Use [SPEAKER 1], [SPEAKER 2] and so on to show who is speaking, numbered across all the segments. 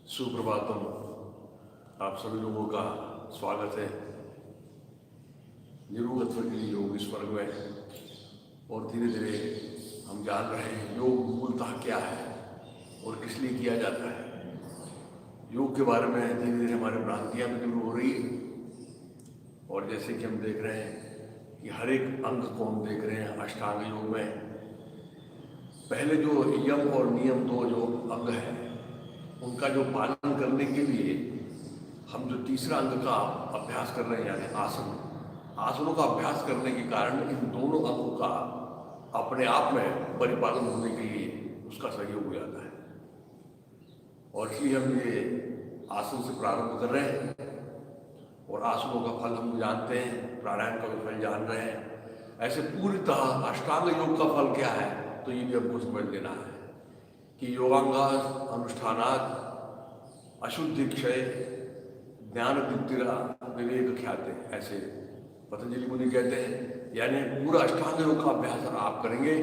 [SPEAKER 1] सुप्रभातम। आप सभी लोगों का स्वागत है निरोगत्व के लिए योग इस वर्ग में। और धीरे धीरे हम जान रहे हैं योग मूलतः क्या है और किस लिए किया जाता है। योग के बारे में धीरे धीरे हमारी भ्रांतियाँ भी दूर हो रही है। और जैसे कि हम देख रहे हैं कि हर एक अंग को हम देख रहे हैं अष्टांग योग में, पहले जो यम और नियम दो जो अंग हैं उनका जो पालन करने के लिए हम जो तीसरा अंग का अभ्यास कर रहे हैं यानी आसनों का अभ्यास करने के कारण इन दोनों अंगों का अपने आप में परिपालन होने के लिए उसका सहयोग हो जाता है। और इसलिए हम ये आसन से प्रारंभ कर रहे हैं और आसनों का फल हम जानते हैं, प्राणायाम का भी फल जान रहे हैं। ऐसे पूर्णतः अष्टांग योग का फल क्या है तो ये भी हमको समझ लेना है कि योगांगास अनुष्ठानात अशुद्धि क्षय ज्ञान दीप्तिरा विवेक ख्याते, ऐसे पतंजलि मुनि कहते हैं। यानी पूरा अष्टांग योग का अभ्यास अगर आप करेंगे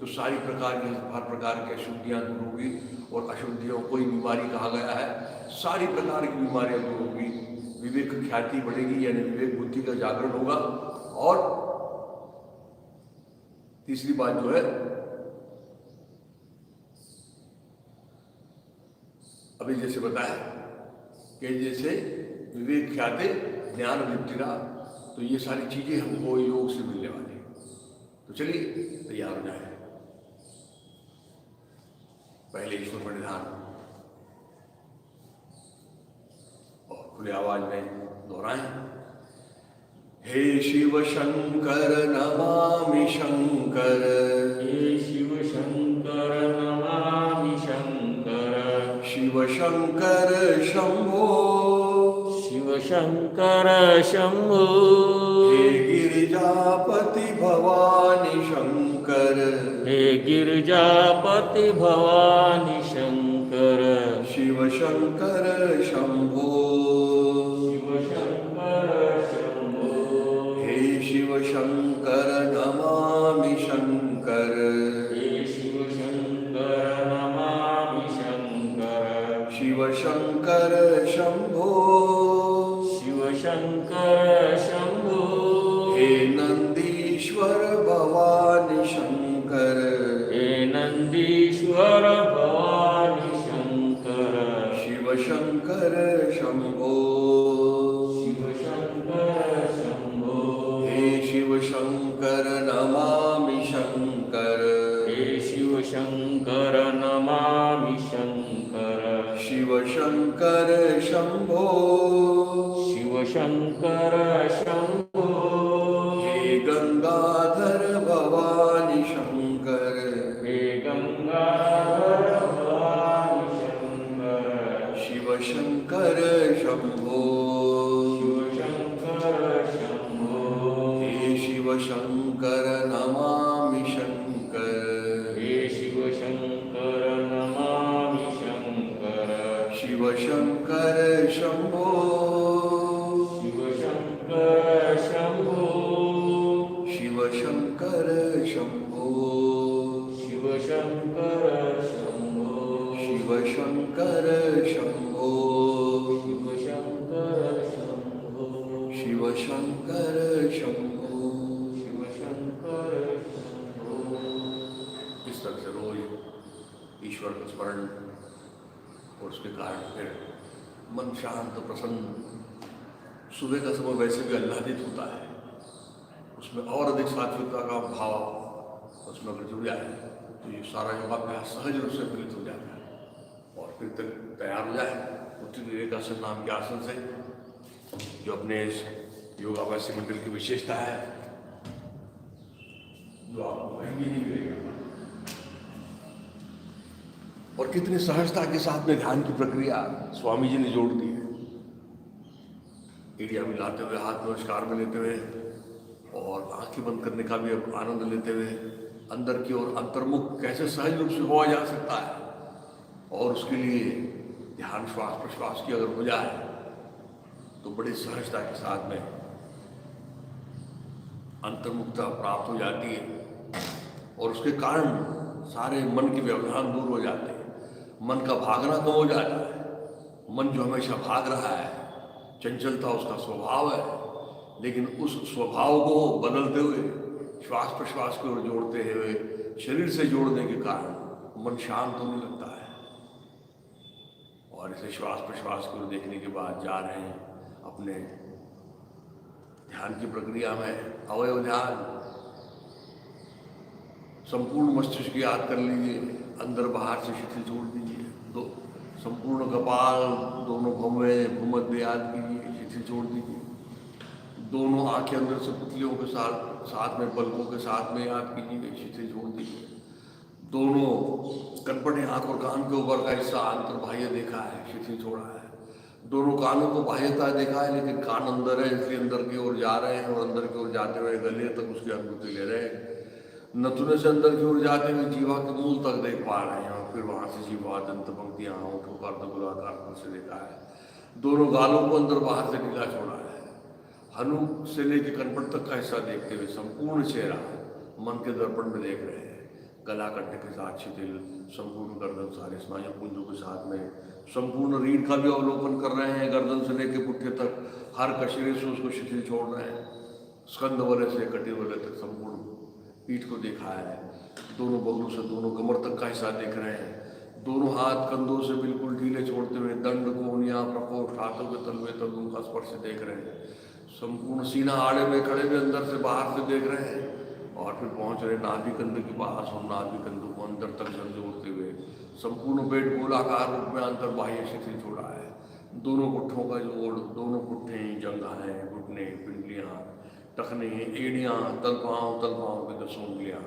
[SPEAKER 1] तो सारी प्रकार की हर प्रकार की अशुद्धियाँ दूर होगी। और अशुद्धियों कोई बीमारी कहा गया है, सारी प्रकार की बीमारियाँ दूर होगी, विवेक ख्याति बढ़ेगी यानी विवेक बुद्धि का जागरण होगा। और तीसरी बात जो है अभी जैसे बताया कि जैसे विवेक ख्याति ज्ञान दीप्तिरा, तो ये सारी चीजें हमको योग से मिलने वाली हैं। तो चलिए तैयार हो जाए। पहले ईश्वर पर ध्यान और खुले आवाज में दोहराएं। हे शिव शंकर नमामि शंकर,
[SPEAKER 2] हे शिव शंकर नमामि शंकर,
[SPEAKER 1] शिव शंकर शंभो,
[SPEAKER 2] शिव शंकर शंभो,
[SPEAKER 1] हे गिरिजापति भवानी शंकर,
[SPEAKER 2] हे गिरिजापति भवानी शंकर,
[SPEAKER 1] शिव शंकर शंभो,
[SPEAKER 2] शिव शंकर शंभो,
[SPEAKER 1] हे शिव शंकर नमामि शंकर,
[SPEAKER 2] हे शिव शंकर नमामि शंकर,
[SPEAKER 1] शिव शंकर शंभो,
[SPEAKER 2] शिव शंकर शंभो,
[SPEAKER 1] हे नंदीश्वर भवानी शंकर,
[SPEAKER 2] हे नंदीश्वर भवानी शंकर,
[SPEAKER 1] शिव शंकर शंभो,
[SPEAKER 2] शिव शंकर शंभो,
[SPEAKER 1] हे शिव शंकर नमामि शंकर,
[SPEAKER 2] हे शिव शंकर नमामि शंकर,
[SPEAKER 1] शिव शंकर शंभो,
[SPEAKER 2] शिव शंकर शंभो,
[SPEAKER 1] हे गंगाधर भवानी शंकर,
[SPEAKER 2] हे गंगाधर भवानी शंकर,
[SPEAKER 1] शिव शंकर शंभो,
[SPEAKER 2] शिव शंकर शंभो,
[SPEAKER 1] हे शिव शंकर नमामि शंकर,
[SPEAKER 2] हे शिव शंकर नमामि शंकर,
[SPEAKER 1] शिव शंकर शंभो,
[SPEAKER 2] शिव शंकर शंभो,
[SPEAKER 1] शिव शंकर शंभो,
[SPEAKER 2] शिव शंकर शंभो,
[SPEAKER 1] शिव शंकर शंभो,
[SPEAKER 2] शिव शंकर शंभो,
[SPEAKER 1] शिव शंकर शंभो।
[SPEAKER 2] शिव शंकर शंभो।
[SPEAKER 1] इस तरह से रोज ईश्वर का स्मरण और उसके कारण फिर मन शांत प्रसन्न। सुबह का समय वैसे भी आह्लादित होता है, उसमें और अधिक सात्विकता का भाव उसमें अगर जुड़ जाए तो ये सारा योगाभ्यास सहज रूप से प्रीत हो जाता है। और फिर तक तैयार हो जाए उत्तरी विवेकासन नाम के आसन से, जो अपने इस योगाभ्यासी मंडल की विशेषता है, जो आपको कहीं भी नहीं मिलेगा। और कितनी सहजता के साथ में ध्यान की प्रक्रिया स्वामी जी ने जोड़ दी है। एड़िया मिलाते हुए, हाथ में नमस्कार में लेते हुए और आंखें बंद करने का भी अब आनंद लेते हुए अंदर की ओर अंतर्मुख कैसे सहज रूप से हुआ जा सकता है। और उसके लिए ध्यान श्वास प्रश्वास की अगर हो जाए तो बड़ी सहजता के साथ में अंतर्मुखता प्राप्त हो जाती है। और उसके कारण सारे मन के व्यवधान दूर हो जाते हैं, मन का भागना कम हो जाता है मन जो हमेशा भाग रहा है, चंचलता उसका स्वभाव है, लेकिन उस स्वभाव को बदलते हुए श्वास प्रश्वास की ओर जोड़ते हुए शरीर से जोड़ने के कारण मन शांत होने लगता है। और इसे श्वास प्रश्वास को देखने के बाद जा रहे हैं अपने ध्यान की प्रक्रिया में। अवयव ध्यान, संपूर्ण मस्तिष्क याद कर लीजिए, अंदर बाहर से शिथिल छोड़ दीजिए। दो संपूर्ण कपाल, दोनों भौवे भूमध्य याद कीजिए, शिथिल छोड़ दीजिए। दोनों आंखें अंदर से पुतलियों के साथ में पलकों के साथ में याद कीजिए, शिथिल छोड़ दीजिए। दोनों कनपटे आंख और कान के ऊपर का हिस्सा अंतर बाह्य देखा है, शिथिल छोड़ा है। दोनों कानों को बाह्यता देखा है, लेकिन कान अंदर है इसलिए अंदर की ओर जा रहे हैं, और अंदर की ओर जाते हुए गले तक उसकी अनुभूति ले रहे हैं। नथुने से अंदर की ओर जाते हुए जीवा के मूल तक देख पा रहे हैं, और फिर वहां से जीवा दंत पंक्तियां होठों का अर्धगोलाकार से देखा है। दोनों गालों को अंदर बाहर से ढीला छोड़ा है। हनु से लेकर कनपट तक का हिस्सा देखते हुए संपूर्ण चेहरा मन के दर्पण में देख रहे हैं। गला कंठ के साथ शिथिल, संपूर्ण गर्दन सारे स्नायु पुंजों के साथ में संपूर्ण रीढ़ का भी अवलोकन कर रहे हैं। गर्दन से लेकर पुट्ठे तक हर कशरे से उसको शिथिल छोड़ रहे हैं। स्कंद वलय से कटी वलय तक संपूर्ण पीठ को देखा है। दोनों बगलों से दोनों कमर तक का हिस्सा देख रहे हैं। दोनों हाथ कंधों से बिल्कुल ढीले छोड़ते हुए दंड, कोहनिया, प्रकोष्ठ, हाथों के तलवे तक उनका स्पर्श देख रहे हैं। संपूर्ण सीना आड़े में खड़े हुए अंदर से बाहर से देख रहे हैं, और फिर पहुंच रहे नाभि कंध के पास, और नाभि कंधों को अंदर तक जोड़ते हुए संपूर्ण पेट गोलाकार रूप में अंतर बाह्य शिथिल छोड़ा है। दोनों गुट्ठों का जोड़, दोनों गुट्ठे, जंघाएं, घुटने, पिंडलियां, टखने, एड़ियां, तलपाओं की 10 उंगलियां,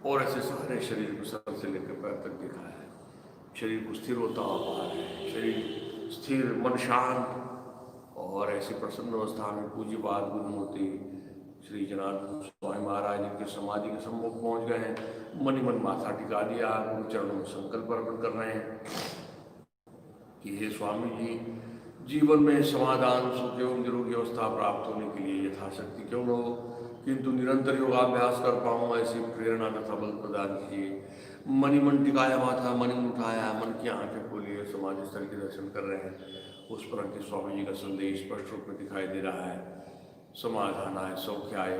[SPEAKER 1] और ऐसे सारे शरीर को सर से लेकर पैर तक देखा है। शरीर को स्थिर होता हुआ है, शरीर स्थिर, मन शांत, और ऐसी प्रसन्न अवस्था में पूज्य बाल गुरुमूर्ति श्री जनार्दन स्वामी महाराज जिनके समाधि के सम्मुख पहुंच गए हैं। मन ही मन माथा टिका दिया, गुरु चरणों में संकल्प अर्पण कर रहे हैं कि हे स्वामी जी, जीवन में समाधान, सुख एवं निरोगी अवस्था प्राप्त होने के लिए यथाशक्ति क्यों न हो, किंतु निरंतर योगाभ्यास कर पाऊँ ऐसी प्रेरणा तथा बल प्रदान कीजिए। मनी मन टिकाया माथा, मन उठाया, मन की आंखें खोलिए, समाधि स्थल के दर्शन कर रहे हैं। उस पर अंकित स्वामी जी का संदेश स्पष्ट रूप में दिखाई दे रहा है। समाधानाय सौख्याय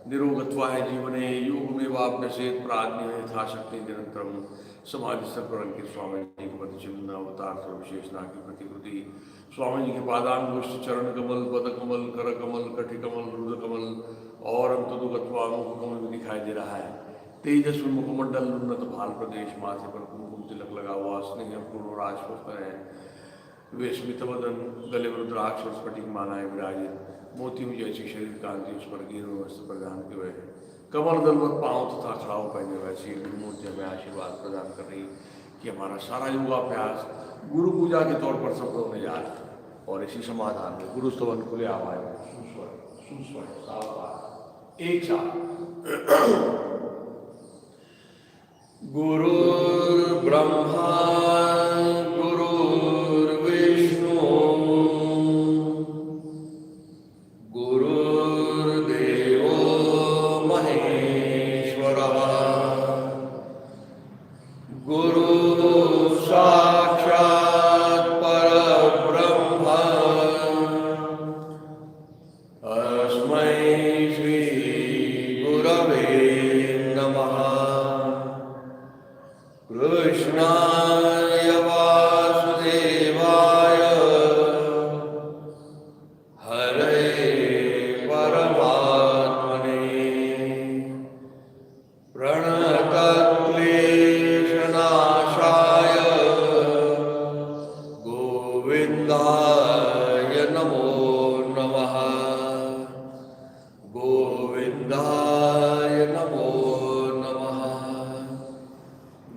[SPEAKER 1] निरोगत्वाय जीवने योग में वाप्यसेत प्राज्ञ यथाशक्ति निरंतरम। समाधि स्थल पर अंकित स्वामी जी के पति चिन्ह अवतार सर्वविशेषणा की प्रतिकृति, स्वामी जी के पादांगुष्ठ, चरण कमल, पद कमल, कर कमल, कटि कमल, रुद्र कमल, और अंतुगत्वा मुख कमल भी दिखाई दे रहा है। तेजस्वी मुखमंडल, उन्नत भाल प्रदेश, माथे पर कुमकुम तिलक लगा हुआ, स्नेह पूर्ण राजपुष्प है, वे स्मितवदन, गले में रुद्राक्ष और स्फटिक मालाएं विराजित, मोतियों जैसी शरीर कांति, उस पर गिर वस्त्र प्रदान किए हुए, कमल दलवत पांव तथा खड़ाव पहने वैसी गुरुमूर्ति हमें आशीर्वाद प्रदान कर रही कि हमारा सारा योगाभ्यास गुरु पूजा के तौर पर सफल होने जा रहा है। और इसी समाधान में गुरु स्तवन खुले आवाज में सुस्वर सावधान एक साथ गुरुर्ब्रह्मा गुरुर्विष्णु गुरुर्देवो महेश्वरः गुरु साक्षात् परब्रह्म अस्मै श्री गुरवे नमः। कृष्णाय वासुदेवाय हरे परमात्मने प्रणतक्लेशनाशाय गोविन्दाय नमो नमः। गोविन्दाय नमो नमः।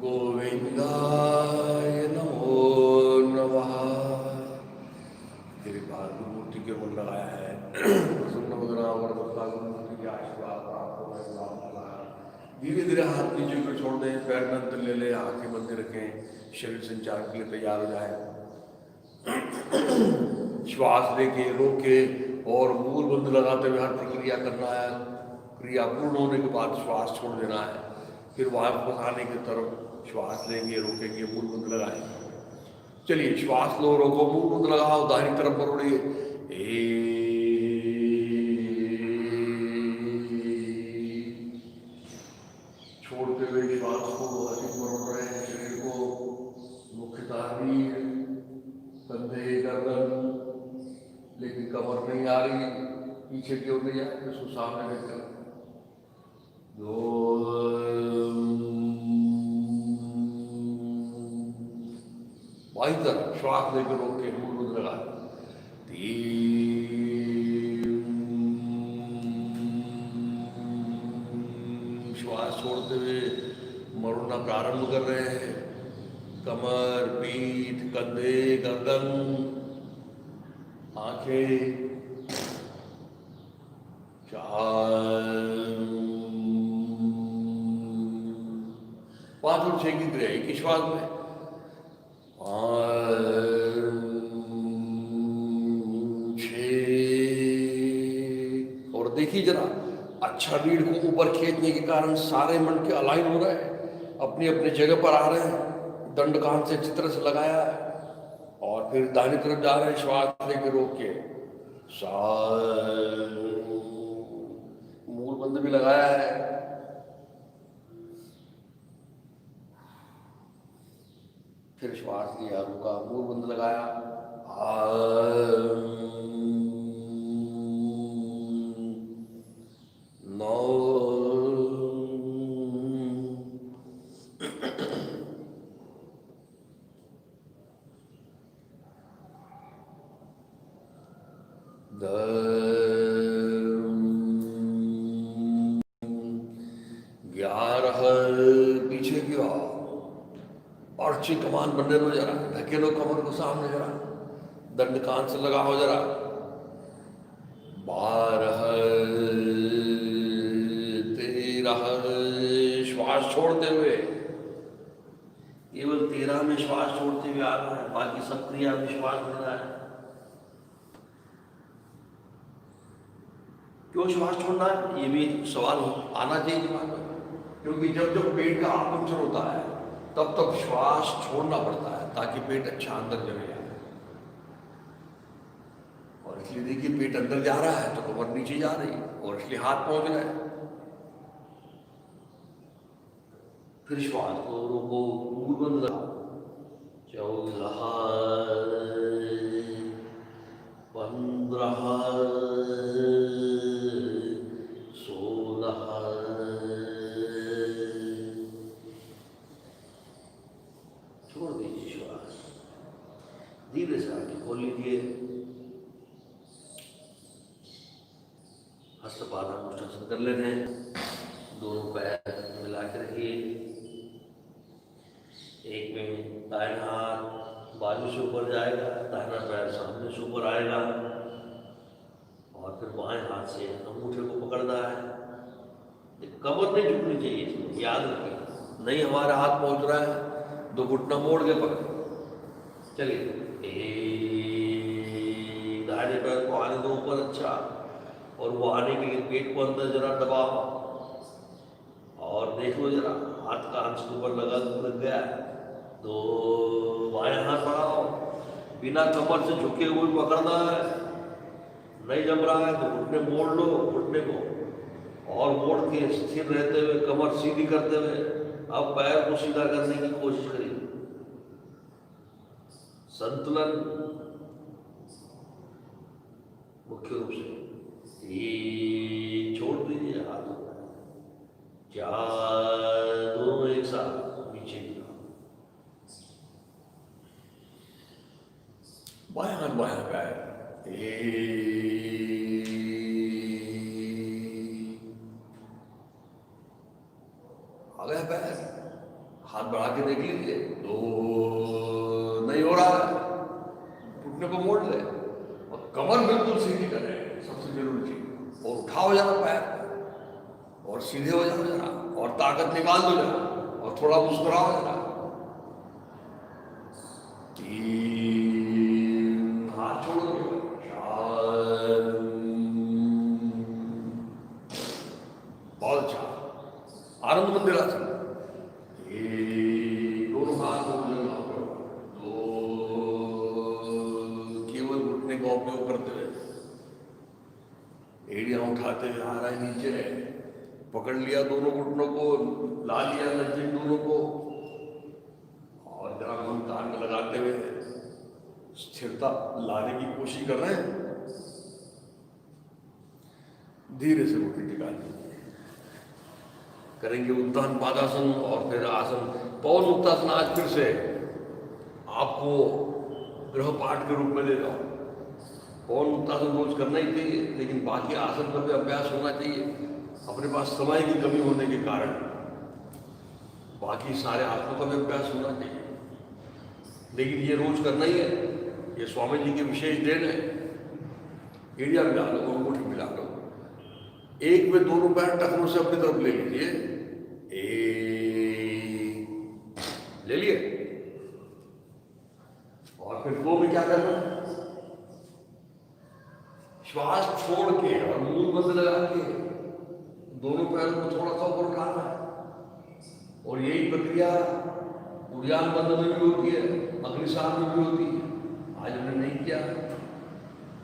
[SPEAKER 1] गोविन्दाय नमो नमः। तेरे बाद गुरुमूर्ति के मन लगाया है, प्रसन्न वदना वरदत्ता गुरुमूर्ति के आशीर्वाद प्राप्त हो गए। धीरे धीरे हाथ नीचे को छोड़ दें, पैर नंद ले ले, आंखें बंद रखें, शरीर संचार के लिए तैयार हो जाए। श्वास लेके रोके और मूल बंद लगाते हुए हर प्रक्रिया करना है। क्रिया पूर्ण होने के बाद श्वास छोड़ देना है। फिर वापस आने की तरफ श्वास लेंगे, रोकेंगे, मूल बंद लगाएंगे। चलिए श्वास लो, रोको, मुंह बंद लगाओ, दाहिनी तरफ मरोड़िए। छोड़ते हुए श्वास को अधिक मरोड़ रहे हैं शरीर को, मुख्यतः रीढ़, कंधे, गर्दन, लेकिन कमर नहीं आ रही, पीछे की ओर नहीं आ रही, उसको सामने लेकर बाई तरफ श्वास लेकर रोक के मुंह बंद लगा। श्वास छोड़ते हुए मरोड़ना प्रारंभ कर रहे हैं, कमर, पीठ, कंधे, गर्दन, आंखें। 5 और 6 की क्रिया एक ही श्वास में। और देखिए जरा, अच्छा रीढ़ को ऊपर खींचने के कारण सारे मन के अलाइन हो रहे हैं, अपनी अपनी जगह पर आ रहे हैं, दंड कान से अच्छी तरह से लगाया है, और फिर दाहिनी तरफ जा रहे हैं श्वास लेके रोक के। मूल बंद भी लगाया है। फिर श्वास लिया, रुका, मूल बंद लगाया, पीछे की ओर और अच्छी कमान बनने दो जरा, ढके लो कमर को सामने जरा, दंड कान से लगा हो जरा। 12, 13 श्वास छोड़ते हुए, केवल 13 में श्वास छोड़ते हुए आ रहा है, बाकी सब क्रिया में श्वास लेना है। क्यों श्वास छोड़ना है, ये भी सवाल आना चाहिए दिमाग में, क्योंकि जब जब पेट का आकुंचन होता है तब तब श्वास छोड़ना पड़ता है ताकि पेट अच्छा अंदर जमे जाए। और इसलिए देखिए पेट अंदर जा रहा है तो कमर नीचे जा रही है, और इसलिए हाथ पहुंच रहा है। फिर श्वास को रोको, मुंह बंद लगाओ। 14, 15, 16, छोड़ दीजिए श्वास, धीरे से आगे खोल लीजिए। हस्तपादानुष्ठान कर लेते हैं, दोनों पैर मिला के रखिए, एक में दाहिना हाथ बाजू से ऊपर जाएगा, दाहिना पैर सामने से ऊपर आएगा, और फिर बाएं हाथ से अंगूठे को पकड़ना है। कमर नहीं झुकनी चाहिए, इसमें याद रखिए, नहीं हमारा हाथ पहुंच रहा है, 2 घुटना मोड़ के पकड़। चलिए, दाहिने पैर को आने दो ऊपर, अच्छा, और वो आने के लिए पेट को अंदर जरा दबाओ, और देख लो जरा हाथ का अंश ऊपर लग गया, तो बाएं हाथ बढ़ाओ, बिना कमर से झुके हुए पकड़ना है। नहीं जम रहा है तो घुटने मोड़ लो, घुटने को, और मोड़ के स्थिर रहते हुए कमर सीधी करते हुए अब पैर को सीधा करने की कोशिश करिए। संतुलन मुख्य रूप से ये छोड़ दीजिए हाथ, 4, दोनों एक साथ नीचे की बायां हाथ बायां पैर, आ गया पैर, हाथ बढ़ा के देख लीजिए, 2, नहीं हो रहा है, घुटने को मोड़ ले, और कमर बिल्कुल सीधी करें, सबसे जरूरी चीज, और उठाओ जरा पैर, और सीधे हो जाओ जरा, और ताकत निकाल दो जरा, और थोड़ा मुस्कुराओ जरा। 3, हाथ छोड़ दो, 4, बहुत अच्छा, आनंद मंदिर आसन, दोनों हाथ को 2, उठाते हुए आ रहा है नीचे, पकड़ लिया दोनों घुटनों को, ला लिया नजदीक दोनों को, और जरा मन कान में लगाते हुए स्थिरता लाने की कोशिश कर रहे हैं। धीरे से मुट्ठी टिका लीजिए, करेंगे उत्थान पादासन और फिर आसन पवन मुक्तासन। आज फिर से आपको गृहपाठ के रूप में ले जाओ। पवन मुक्तासन रोज करना ही चाहिए, लेकिन बाकी आसन पर भी अभ्यास होना चाहिए। अपने पास समय की कमी होने के कारण बाकी सारे आसनों का भी अभ्यास होना चाहिए, लेकिन ये रोज करना ही है। ये स्वामी जी की विशेष देन है। एड़िया मिला लो, अंगूठी मिला लो, एक में दोनों पैर टखनों से अपनी तरफ ले लीजिए, ले लिए, और फिर दो में क्या करना है, श्वास छोड़ के और मुंह बंद लगा के दोनों पैरों को थोड़ा सा ऊपर उठाना है। और यही प्रक्रिया उद्यान बंद में भी होती है, अग्निसार में भी होती है। आज हमने नहीं किया,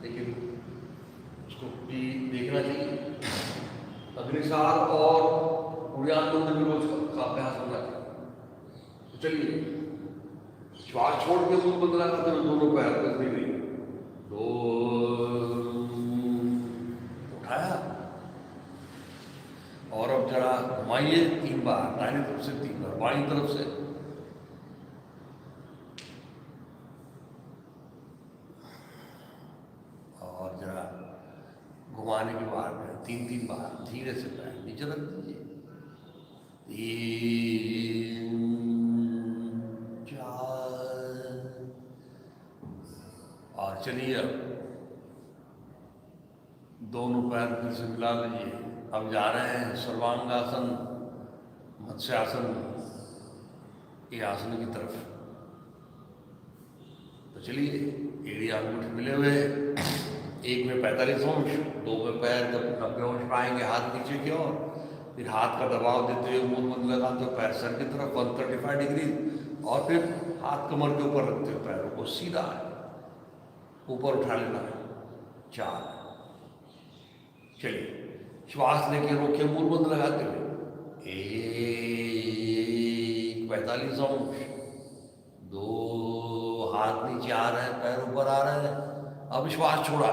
[SPEAKER 1] लेकिन उसको भी देखना चाहिए। अग्निसार और उद्यान बंद में रोज का अभ्यास होना चाहिए। तो चलिए, श्वास छोड़ के मुंह बंद लगाते हुए दोनों पैर को देखिए, दो उठाया, और अब जरा घुमाइए 3 बार, दाहिनी तरफ से 3 बार, बाईं तरफ से, और जरा घुमाने के बाद में 3-3 बार धीरे से पैर नीचे रख दीजिए। 3 4, और चलिए अब दोनों पैर फिर से मिला लीजिए। अब जा रहे हैं सर्वांगासन, मत्स्यासन, ये आसन की तरफ। तो चलिए, एड़ी अंगूठे मिले हुए, एक में 45 अंश, 2 में पैर जब 90 अंश पाएंगे, हाथ नीचे की ओर, फिर हाथ का दबाव देते हुए मुंह बंद लगाते हुए पैर सर की तरफ 135 डिग्री, और फिर हाथ कमर के ऊपर रखते हुए पैरों को सीधा ऊपर उठा लेना है। 4, चलिए, श्वास लेके रोके, मुंह बंद लगाते हुए, 1 45 अंश, 2 हाथ नीचे आ रहे हैं, पैर ऊपर आ रहे हैं। अब श्वास छोड़ा,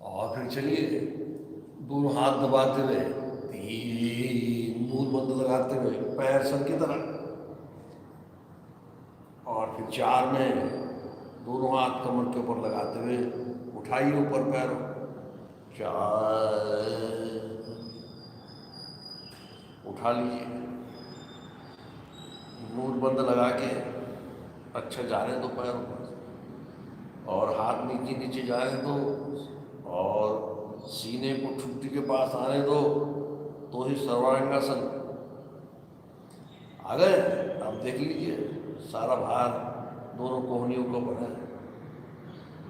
[SPEAKER 1] और फिर चलिए दोनों हाथ दबाते हुए, 3 मुंह बंद लगाते हुए, पैर सर की तरफ, और फिर 4 में दोनों हाथ कमर के ऊपर लगाते हुए उठाइए ऊपर पैर, 4 उठा लीजिए, मुंह बंद लगा के अच्छा जा रहे तो पैर ऊपर, और हाथ नीचे नीचे जा रहे और सीने को ठुड्डी के पास आने दो, तो ही सर्वांगासन आ गए। अब देख लीजिए, सारा भार दोनों कोहनियों को बढ़ा,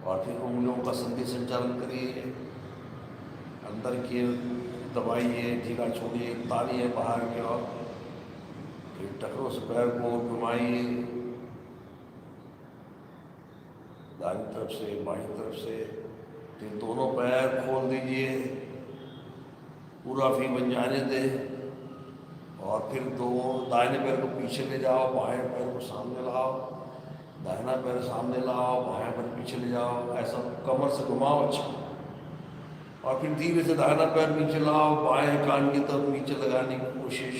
[SPEAKER 1] और फिर उंगलियों का संधि संचालन करिए, अंदर की दबाइए, ढीला छोड़िए, तानिए बाहर की ओर, फिर टखनों से पैर को घुमाइए, दाहिनी तरफ से बाईं तरफ से, फिर दोनों पैर खोल दीजिए, पूरा भी बन जाने दे, और फिर दाहिने पैर को पीछे ले जाओ, बाएं पैर को सामने लाओ, दाहिना पैर सामने लाओ, बाएं पैर पीछे ले जाओ, ऐसा कमर से घुमाओ अच्छा, और फिर धीरे से दाहिना पैर नीचे लाओ, बाएं कान की तरफ नीचे लगाने की कोशिश,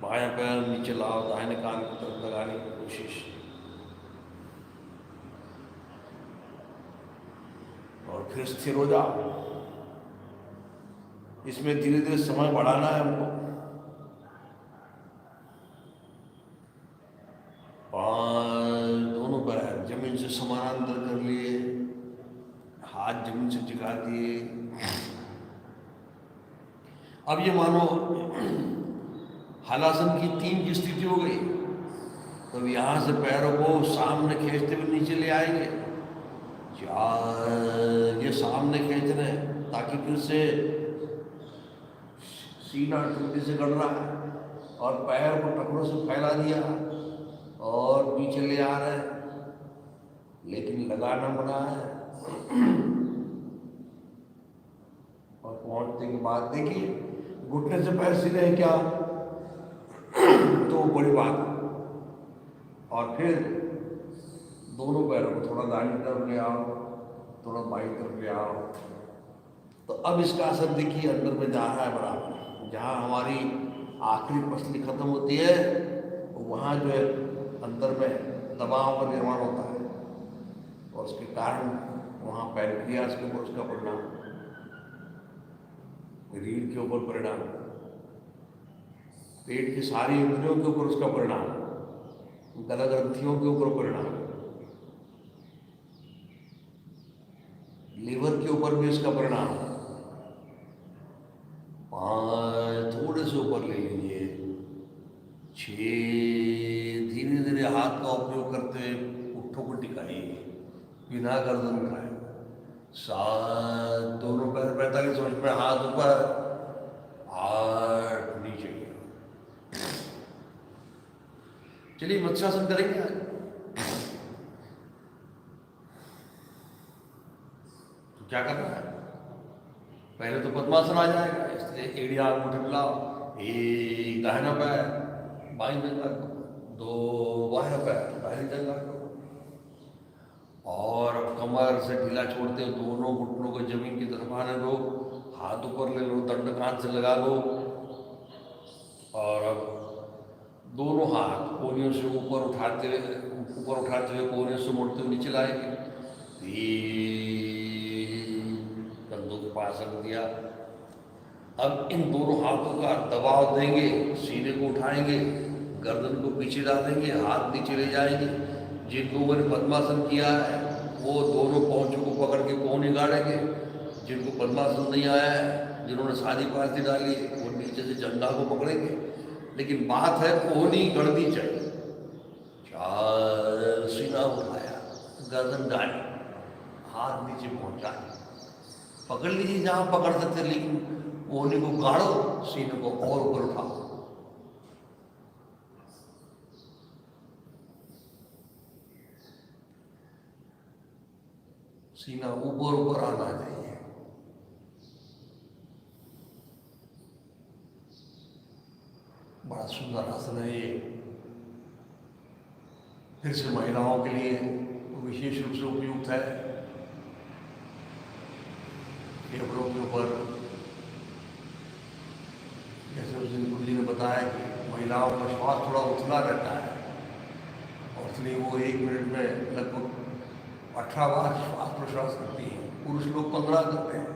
[SPEAKER 1] बाएं पैर नीचे लाओ, दाहिने कान की तरफ लगाने की कोशिश, और फिर स्थिर हो जाओ। इसमें धीरे धीरे समय बढ़ाना है हमको। 5, दोनों पैर जमीन से समानांतर कर लिए, हाथ जमीन से टिका दिए। अब ये मानो हलासन की 3 की स्थिति हो गई, तो यहां से पैरों को सामने खींचते हुए नीचे ले आएंगे। 4, ये सामने खींच रहे हैं ताकि फिर से सीना ठुड्डी से गड़ रहा है, और पैर को टखनों से फैला दिया और नीचे ले आ रहे हैं, लेकिन लगाना बना है, और पहुंचने के बाद देखिए घुटने से पैर सीधे हैं क्या, तो बड़ी बात। और फिर दोनों पैरों को थोड़ा दाहिनी तरफ ले आओ, थोड़ा बाईं तरफ ले आओ। तो अब इसका असर देखिए अंदर में जा रहा है बराबर। जहाँ हमारी आखिरी पसली खत्म होती है वहाँ जो है अंदर में दबाव का निर्माण होता है, और उसके कारण वहाँ पैनक्रियास के ऊपर उसका परिणाम, रीढ़ के ऊपर परिणाम, पेट की सारी इंद्रियों के ऊपर उसका परिणाम, गला ग्रंथियों के ऊपर परिणाम, लीवर के ऊपर भी इसका परिणाम। थोड़े से ऊपर ले लीजिए। 6 धीरे धीरे हाथ का उपयोग करते हुए पुट्ठों को टिकाइए बिना गर्दन उठाए। 7 दोनों पैर 45 मिनट में हाथ ऊपर, 8 नीचे। चलिए मत्स्यासन करेंगे आज। तो क्या करना है, पहले तो पद्मासन आ जाएगा, इसलिए एड़ी आग मुठे मिलाओ। एक दाहिना पैर बाईं जंघा को, 2 बायां पैर दाहिनी जंघा को, और अब कमर से ढीला छोड़ते हो, दोनों घुटनों को जमीन की तरफ आने दो, हाथ ऊपर ले लो, दंड कांध से लगा लो, और अब दोनों हाथ कोहनियों से ऊपर उठाते हुए कोहनियों से मोड़ते हुए नीचे लाएंगे। कंधों के पास रख दिया। अब इन दोनों हाथों का दबाव देंगे, सीने को उठाएंगे, गर्दन को पीछे डालेंगे, हाथ नीचे ले जाएंगे। जिन लोगों ने पद्मासन किया है वो दोनों पहुंचों को पकड़ के कोहनी गाड़ेंगे। जिनको पद्मासन नहीं आया है, जिन्होंने सादी पासी डाली, वो नीचे से जंघा को पकड़ेंगे। लेकिन बात है कोहनी गड़नी चाहिए। 4 सीना उठाया, गर्दन डाली, हाथ नीचे पहुंचाए, पकड़ लीजिए जहां पकड़ सकते, लेकिन कोहनी को गाड़ो, सीने को और ऊपर उठाओ। सीना ऊपर ऊपर आना चाहिए। बड़ा सुंदर आसन है ये। फिर से महिलाओं के लिए विशेष रूप से उपयुक्त है। फेफड़ों के ऊपर, जैसे उस दिन गुरु जी ने बताया कि महिलाओं का श्वास थोड़ा उथला रहता है, और इसलिए वो 1 मिनट में लगभग 18 बार श्वास प्रश्वास करती हैं। पुरुष लोग 15 करते हैं।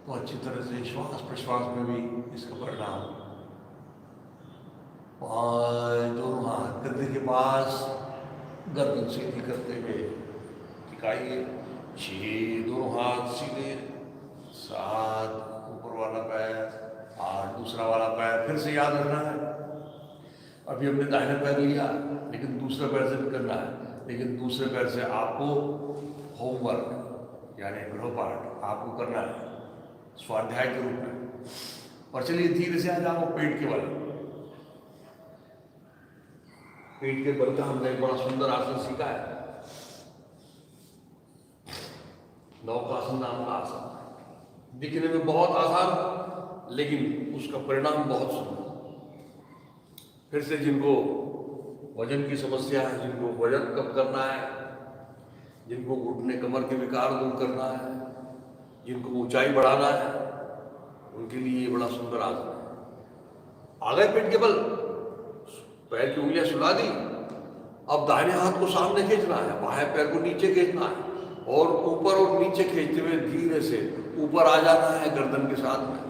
[SPEAKER 1] तो अच्छी तरह से श्वास प्रश्वास में भी इसका परिणाम। दोनों हाथ कंधे के पास, गर्दन सीधी करते हुए टिकाइए। 6 दोनों हाथ सीधे, 7 ऊपर वाला पैर, 8 दूसरा वाला पैर। फिर से याद रखना है, अभी हमने दाहिने पैर लिया, लेकिन दूसरे पैर से भी करना है। लेकिन दूसरे पैर से आपको होमवर्क यानी गृहपाठ आपको करना है स्वाध्याय के रूप में। और चलिए धीरे से आ जाओ पेट के बल। पेट के बल का हमने एक बड़ा सुंदर आसन सीखा है, नौकासन नाम का आसन। दिखने में बहुत आसान, लेकिन उसका परिणाम बहुत सुंदर। फिर से जिनको वजन की समस्या है, जिनको वजन कम करना है, जिनको घुटने कमर के विकार दूर करना है, जिनको ऊंचाई बढ़ाना है, उनके लिए ये बड़ा सुंदर आसन है। आ गए पेट के बल, पैर की उंगलियां सुला दी। अब दाहिने हाथ को सामने खींचना है, बाएं पैर को नीचे खींचना है, और ऊपर और नीचे खींचते हुए धीरे से ऊपर आ जाना है गर्दन के साथ में।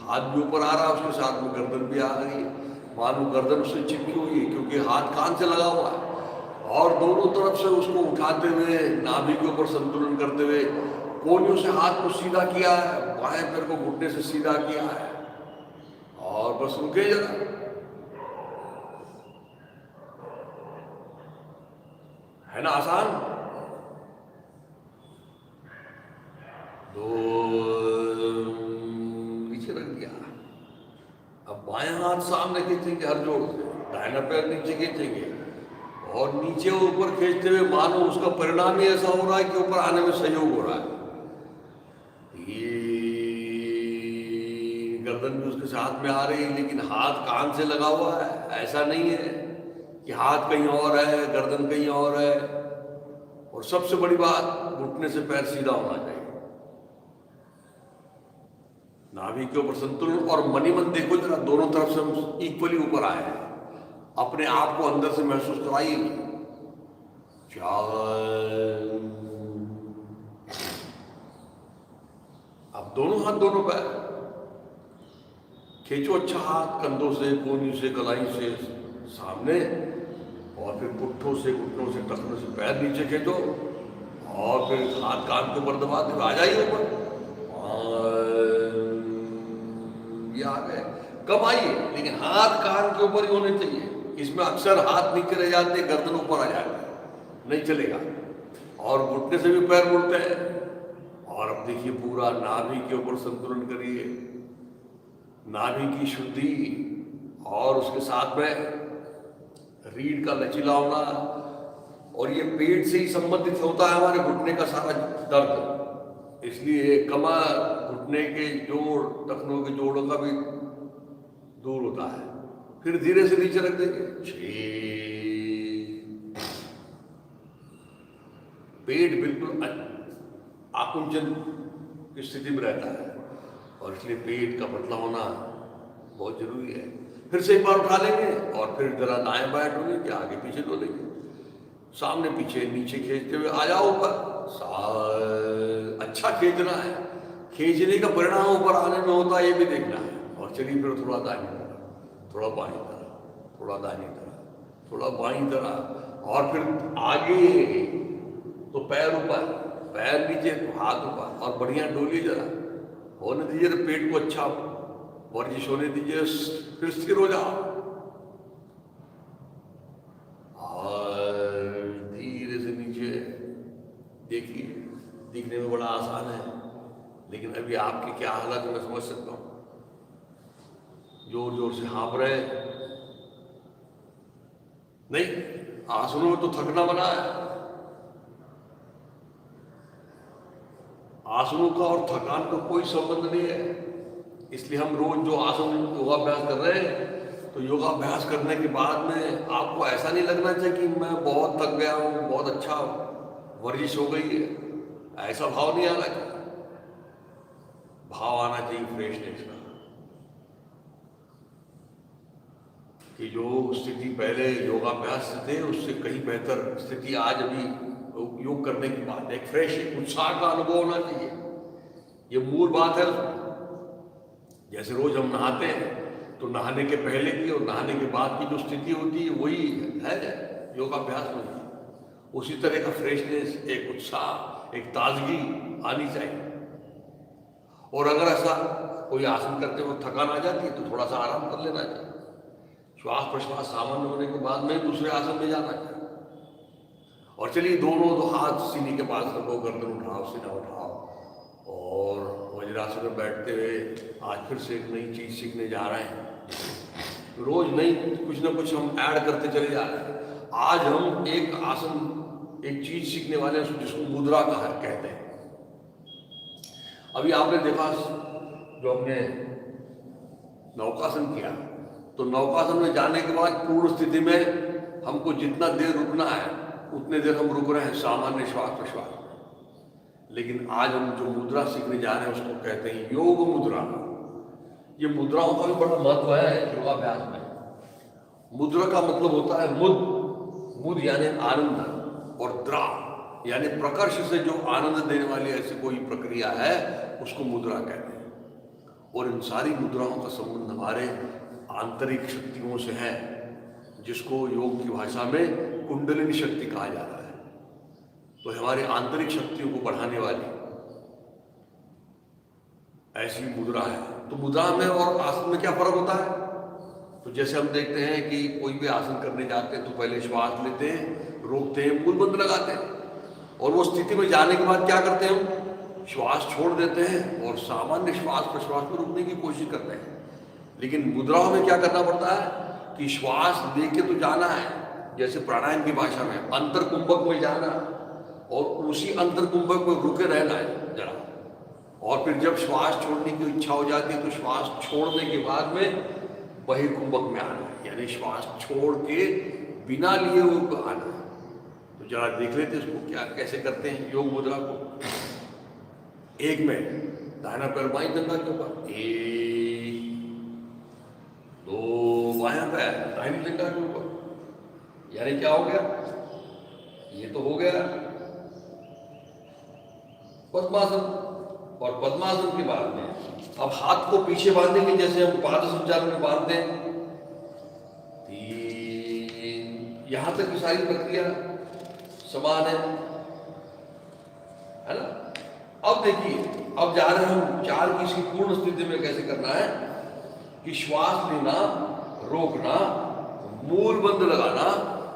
[SPEAKER 1] हाथ भी ऊपर आ रहा है, उसके साथ में गर्दन भी आ गई। मानो गर्दन उससे चिपकी हुई है, क्योंकि हाथ कान से लगा हुआ है। और दोनों तरफ से उसको उठाते हुए, नाभि के ऊपर संतुलन करते हुए, कोहनियों से हाथ को सीधा किया है, बाएं पैर को घुटने से सीधा किया है, और बस रुके जरा। है ना आसान? 2 नीचे रख दिया। अब बाएं हाथ सामने खींचेंगे हर जोड़ से, दाहिना पैर नीचे खींचेंगे, और नीचे ऊपर खींचते हुए मानो उसका परिणाम ही ऐसा हो रहा है कि ऊपर आने में सहयोग हो रहा है। ये गर्दन भी उसके साथ में आ रही है, लेकिन हाथ कान से लगा हुआ है। ऐसा नहीं है कि हाथ कहीं और है, गर्दन कहीं और है। और सबसे बड़ी बात, घुटने से पैर सीधा होना चाहिए। नाभि के ऊपर संतुलन और मणिमन देखो जरा, दोनों तरफ से हम इक्वली ऊपर आए हैं। अपने आप को अंदर से महसूस कराइए। अब दोनों हाथ दोनों पैर खींचो, अच्छा हाथ कंधों से, कोहनी से, कलाई से सामने, और फिर पुट्ठों से, घुटनों से, टखनों से पैर नीचे खींचो, और फिर हाथ कान के ऊपर दबाते हुए आ जाइए ऊपर। ये आ गए, कम आइए, लेकिन हाथ कान के ऊपर ही होने चाहिए। इसमें अक्सर हाथ नीचे रह जाते, गर्दन ऊपर आ जाती, नहीं चलेगा। और घुटने से भी पैर मुड़ते हैं। और अब देखिए, पूरा नाभि के ऊपर संतुलन करिए, नाभि की शुद्धि, और उसके साथ में रीढ़ का लचीला होना। और ये पेट से ही संबंधित होता है हमारे घुटने का सारा दर्द। इसलिए कमर, घुटने के जोड़, टखनों के जोड़ों का भी दूर होता है। फिर धीरे से नीचे रख देंगे, 6। पेट बिल्कुल आकुंचन की स्थिति में रहता है, और इसलिए पेट का पतला होना बहुत जरूरी है। फिर से एक बार उठा लेंगे, और फिर जरा दाएं बाएं डोलेंगे, कि आगे पीछे डोलेंगे, सामने पीछे नीचे खींचते हुए आ जाओ ऊपर। अच्छा खींचना है, खींचने का परिणाम ऊपर आने में होता है, ये भी देखना है। और चलिए फिर थोड़ा दाहिनी तरफ, थोड़ा बाईं तरफ, थोड़ा दाहिनी तरफ, थोड़ा बाईं तरफ, और फिर आगे तो पैर ऊपर, पैर नीचे, तो हाथ ऊपर, और बढ़िया डोलिए जरा, होने दीजिए पेट को, अच्छा वर्जिश होने दीजिए, फिर स्थिर हो जाओ, और धीरे से नीचे देखिए। दिखने में बड़ा आसान है, लेकिन अभी आपकी क्या हालत है मैं समझ सकता हूँ। जोर जोर से हाँफ रहे नहीं, आसनों में तो थकना बना है। आसनों का और थकान का कोई संबंध नहीं है। इसलिए हम रोज जो आसन योगाभ्यास कर रहे हैं, तो योगाभ्यास करने के बाद में आपको ऐसा नहीं लगना चाहिए कि मैं बहुत थक गया हूँ, बहुत अच्छा वर्जिश हो गई है, ऐसा भाव नहीं आना चाहिए। भाव आना चाहिए फ्रेशनेस का, कि जो स्थिति पहले योगाभ्यास से थे उससे कहीं बेहतर स्थिति आज अभी योग करने की बात है। एक फ्रेश, उत्साह का अनुभव होना चाहिए, ये मूल बात है। जैसे रोज हम नहाते हैं, तो नहाने के पहले की और नहाने के बाद की जो स्थिति होती है वही है योगाभ्यास में। उसी तरह का फ्रेशनेस, एक उत्साह, एक ताजगी आनी चाहिए। और अगर ऐसा कोई आसन करते हुए थकान आ जाती है, तो थोड़ा सा आराम कर लेना चाहिए। श्वास प्रश्वास सामान्य होने के बाद में दूसरे आसन में जाना चाहिए। और चलिए, दोनों दो हाथ सीने के पास रखो, गर्दन उठाओ, सीना उठाओ, और वज्रासन में बैठते हुए आज फिर से एक नई चीज सीखने जा रहे हैं। रोज नई कुछ ना कुछ हम ऐड करते चले जा रहे हैं। आज हम एक आसन, एक चीज सीखने वाले हैं जिसको मुद्रा कहते हैं। अभी आपने देखा जो हमने नौकासन किया, तो नौकासन में जाने के बाद पूर्ण स्थिति में हमको जितना देर रुकना है उतने देर हम रुक रहे हैं सामान्य श्वास प्रश्वास में। लेकिन आज हम जो मुद्रा सीखने जा रहे हैं उसको कहते हैं योग मुद्रा। ये मुद्राओं का भी बड़ा महत्व है योगाभ्यास में। मुद्रा का मतलब होता है मुद, मुद यानी आनंद, और द्रा यानी प्रकर्ष से जो आनंद देने वाली ऐसी कोई प्रक्रिया है उसको मुद्रा कहते हैं। और इन सारी मुद्राओं का संबंध हमारे आंतरिक शक्तियों से है, जिसको योग की भाषा में कुंडलिनी शक्ति कहा जाता है। तो हमारी आंतरिक शक्तियों को बढ़ाने वाली ऐसी मुद्रा है। तो मुद्रा में और आसन में क्या फर्क होता है? तो जैसे हम देखते हैं कि कोई भी आसन करने जाते हैं तो पहले श्वास लेते हैं, रोकते हैं, मुंह बंद लगाते हैं, और वो स्थिति में जाने के बाद क्या करते हैं, हम श्वास छोड़ देते हैं और सामान्य श्वास प्रश्वास में रुकने की कोशिश करते हैं। लेकिन मुद्राओं में क्या करना पड़ता है कि श्वास लेके तो जाना है, जैसे प्राणायाम की भाषा में अंतर कुंभक में जाना और उसी अंतर कुंभक में रुके रहना है जरा, और फिर जब श्वास छोड़ने की इच्छा हो जाती है तो श्वास छोड़ने के बाद में बहिर्कुंभक में आना है, यानी श्वास छोड़ के बिना लिए हुए आना है। तो जरा देख लेते इसको क्या कैसे करते हैं योग मुद्रा को। एक में दाहिना पैर बाईं जंघा के ऊपर, एक दो, बायां पैर दाहिनी जंघा के ऊपर, यानी क्या हो गया, ये तो हो गया पद्मासन। और पद्मासन के बाद में अब हाथ को पीछे बांधेंगे जैसे हम पाद संचालन में बांधते हैं। तीन, यहां तक की सारी प्रक्रिया समान है ना। अब देखिए, अब जा रहे हैं हम चार की इसकी पूर्ण स्थिति में कैसे करना है कि श्वास लेना, रोकना, मूल बंद लगाना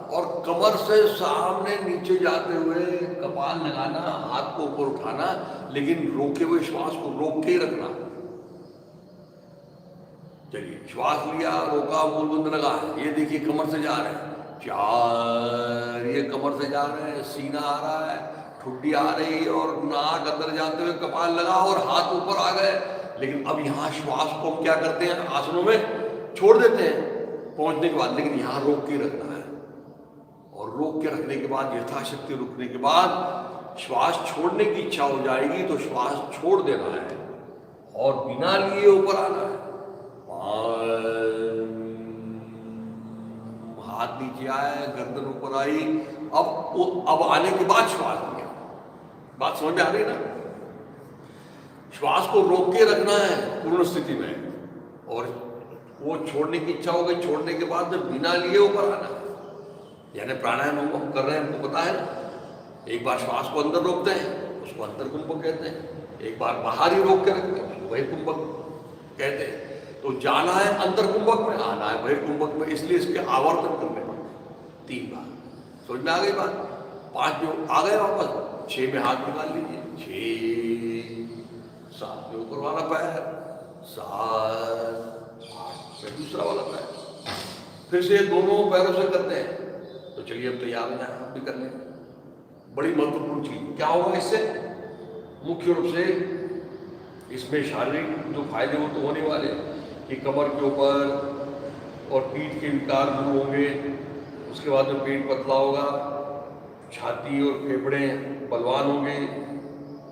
[SPEAKER 1] और कमर से सामने नीचे जाते हुए कपाल लगाना, हाथ को ऊपर उठाना, लेकिन रोके हुए श्वास को रोक के ही रखना। चलिए, श्वास लिया, रोका, मूल बंद लगा, ये देखिए कमर से जा रहे हैं, चार, ये कमर से जा रहे हैं, सीना आ रहा है, ठुड्डी आ रही है और नाक अंदर जाते हुए कपाल लगा और हाथ ऊपर आ गए। लेकिन अब यहाँ श्वास को हम क्या करते हैं, आसनों में छोड़ देते हैं पहुंचने के बाद, लेकिन यहाँ रोक के रखना है। और रोक के रखने के बाद, यथाशक्ति रुकने के बाद श्वास छोड़ने की इच्छा हो जाएगी तो श्वास छोड़ देना है और बिना लिए ऊपर आना है। हाथ नीचे आए, गर्दन ऊपर आई, अब आने के बाद श्वास लिया। बात समझ में आ रही है ना। श्वास को रोक के रखना है पूर्ण स्थिति में, और वो छोड़ने की इच्छा हो गई, छोड़ने के बाद में बिना लिए ऊपर आना है। यानी प्राणायाम हम कर रहे हैं, हमको पता है ना। एक बार श्वास को अंदर रोकते हैं, उसको अंतर कुंभक कहते हैं। एक बार बाहर ही रोक के रखते हैं, वही कुंभक कहते हैं। तो जाना है अंतर कुंभक में, आना है वही कुंभक में, इसलिए इसके आवर्तन करने पड़ते 3 बार। समझ में आ गई बात। 5 में आ गए वापस, 6 में हाथ निकाल लीजिए, 6, 7 में ऊपर वाला पैर, 7, 8 में दूसरा वाला पैर, फिर से दोनों पैरों से करते हैं। तो चलिए अब तैयार हो जाए, हम भी कर लें। बड़ी महत्वपूर्ण चीज क्या होगा इससे, मुख्य रूप से इसमें शारीरिक जो फायदे वो तो होने वाले कि कमर के ऊपर और पीठ के विकार दूर होंगे, उसके बाद में पेट पतला होगा, छाती और फेफड़े बलवान होंगे,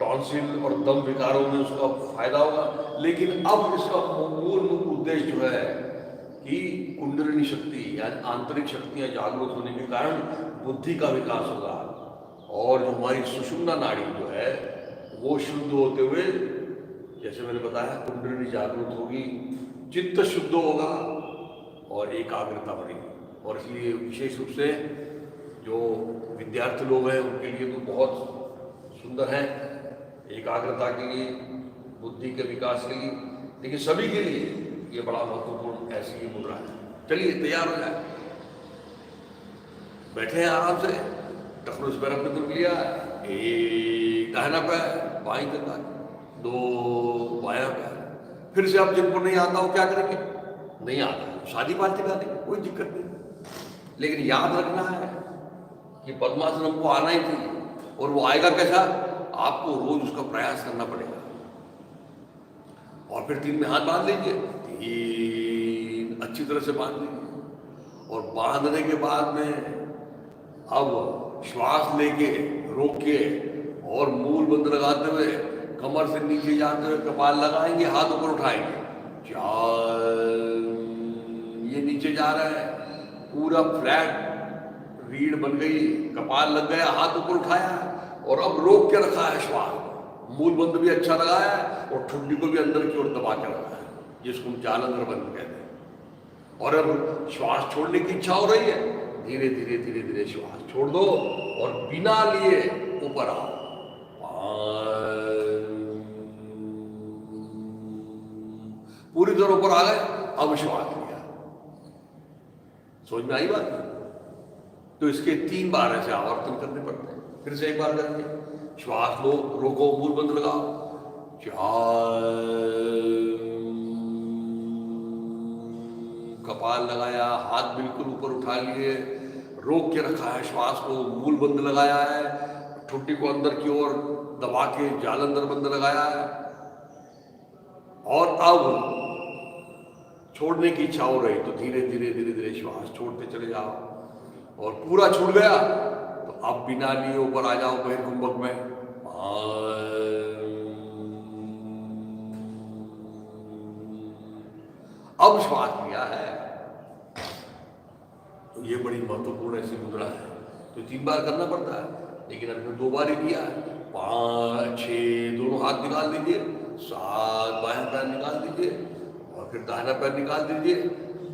[SPEAKER 1] टॉन्सिल और दम विकारों में उसका फायदा होगा। लेकिन अब इसका मूल मुख्य उद्देश्य जो है कि कुंडलिनी शक्ति यानी आंतरिक शक्तियां जागरूक होने के कारण बुद्धि का विकास होगा, और जो हमारी सुषुम्ना नाड़ी जो है वो शुद्ध होते हुए, जैसे मैंने बताया, कुंडलिनी जागरूक होगी, चित्त शुद्ध होगा और एकाग्रता बढ़ेगी। और इसलिए विशेष रूप से जो विद्यार्थी लोग हैं उनके लिए तो बहुत सुंदर है, एकाग्रता के लिए, बुद्धि के विकास के लिए, लेकिन सभी के लिए ये बड़ा महत्वपूर्ण ऐसी ही मुद्रा है। चलिए तैयार हो जाए, बैठे हैं आराम से, टखनों पैर अपने तरफ लिया, एक दाहिना पैर बाईं जंघा, 2 बायां पैर। फिर से अब जिनको नहीं आता हो क्या करेंगे, नहीं आता शादी पार्टी का देंगे, कोई दिक्कत नहीं। लेकिन याद रखना है कि पद्मासन हमको आना ही चाहिए, और वो आएगा कैसा, आपको रोज उसका प्रयास करना पड़ेगा। और फिर 3 में हाथ बांध लीजिए, 3 अच्छी तरह से बांध लीजिए, और बांधने के बाद में अब श्वास लेके, रोक के और मूल बंद लगाते हुए कमर से नीचे जाते हुए कपाल लगाएंगे, हाथ ऊपर उठाएंगे, 4, ये नीचे जा रहा है, पूरा फ्लैट रीढ़ बन गई, कपाल लग गया, हाथ ऊपर उठाया और अब रोक के रखा है श्वास, मूल बंद भी अच्छा लगाया है और ठुड्डी को भी अंदर की ओर दबा के रखा है, जिसको हम जालंधर बंद कहते हैं। और अब श्वास छोड़ने की इच्छा हो रही है, धीरे धीरे धीरे धीरे श्वास छोड़ दो और बिना लिए ऊपर आओ, 5, पूरी तरह ऊपर आ गए। अब श्वास लिया, समझ में आई बात। तो इसके 3 बार ऐसे आवर्तन करने पड़ते हैं। फिर से एक बार करेंगे, श्वास लो, रोको, मूल बंद लगाओ, 4, कपाल लगाया, हाथ बिल्कुल ऊपर उठा लिए, रोक के रखा है श्वास को, मूल बंद लगाया है, ठुड्डी को अंदर की ओर दबा के जालंधर बंद लगाया है। और अब छोड़ने की इच्छा हो रही तो धीरे धीरे धीरे धीरे श्वास छोड़ते चले जाओ, और पूरा छूट गया तो अब बिना लिए ऊपर आ जाओ बहिर्कुंभक में। अब श्वास लिया है तो ये बड़ी महत्वपूर्ण ऐसी मुद्रा है, तो 3 बार करना पड़ता है, लेकिन हमने 2 बार ही किया है। 5 6 दोनों हाथ निकाल दीजिए, 7 बायां पैर निकाल दीजिए, और फिर दाहिना पैर निकाल दीजिए।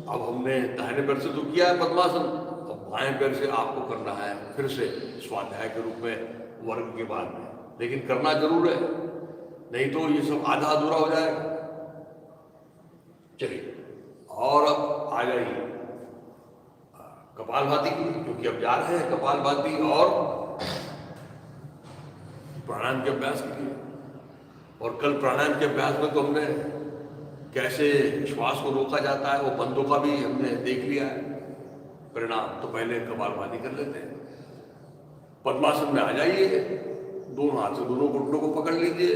[SPEAKER 1] अब हमने दाहिने पैर से तो किया है पद्मासन, अब बाएं पैर से आपको करना है फिर से स्वाध्याय के रूप में वर्ग के बाद में, लेकिन करना जरूर है, नहीं तो ये सब आधा अधूरा हो जाएगा। चलिए, और अब आ जाइए कपालभाति की, क्योंकि अब जा रहे हैं कपालभाति और प्राणायाम के अभ्यास के लिए। और कल प्राणायाम के अभ्यास में तो हमने कैसे श्वास को रोका जाता है वो बंदों का भी हमने देख लिया है परिणाम। तो पहले कपालभाति कर लेते हैं। पद्मासन में आ जाइए, दोनों हाथ से दोनों घुटनों को पकड़ लीजिए,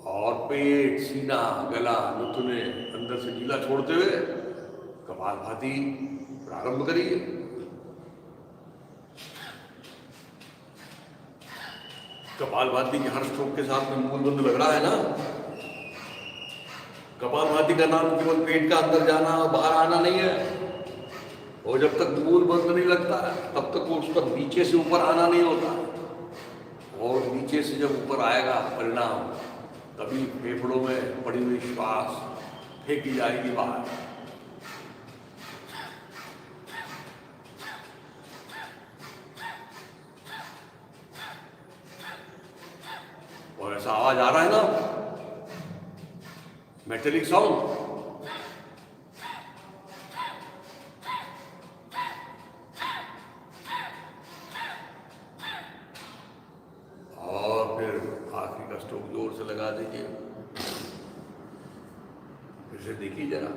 [SPEAKER 1] और पेट, सीना, गला, नथुने अंदर से ढीला छोड़ते हुए कपालभाति प्रारंभ करिए। कपालभाति के हर स्ट्रोक के साथ में मूल बंद लग रहा है ना। कपालभाति का नाम केवल पेट का अंदर जाना और बाहर आना नहीं है, और जब तक मूल बंद नहीं लगता है तब तक वो उसका नीचे से ऊपर आना नहीं होता, और नीचे से जब ऊपर आएगा परिणाम, तभी फेफड़ों में पड़ी हुई श्वास फेंकी जाएगी बाहर। और ऐसा आवाज आ रहा है ना, मेटेलिक साउंड। और फिर आखिरी का स्ट्रोक जोर से लगा दीजिए। फिर से देखिए जरा,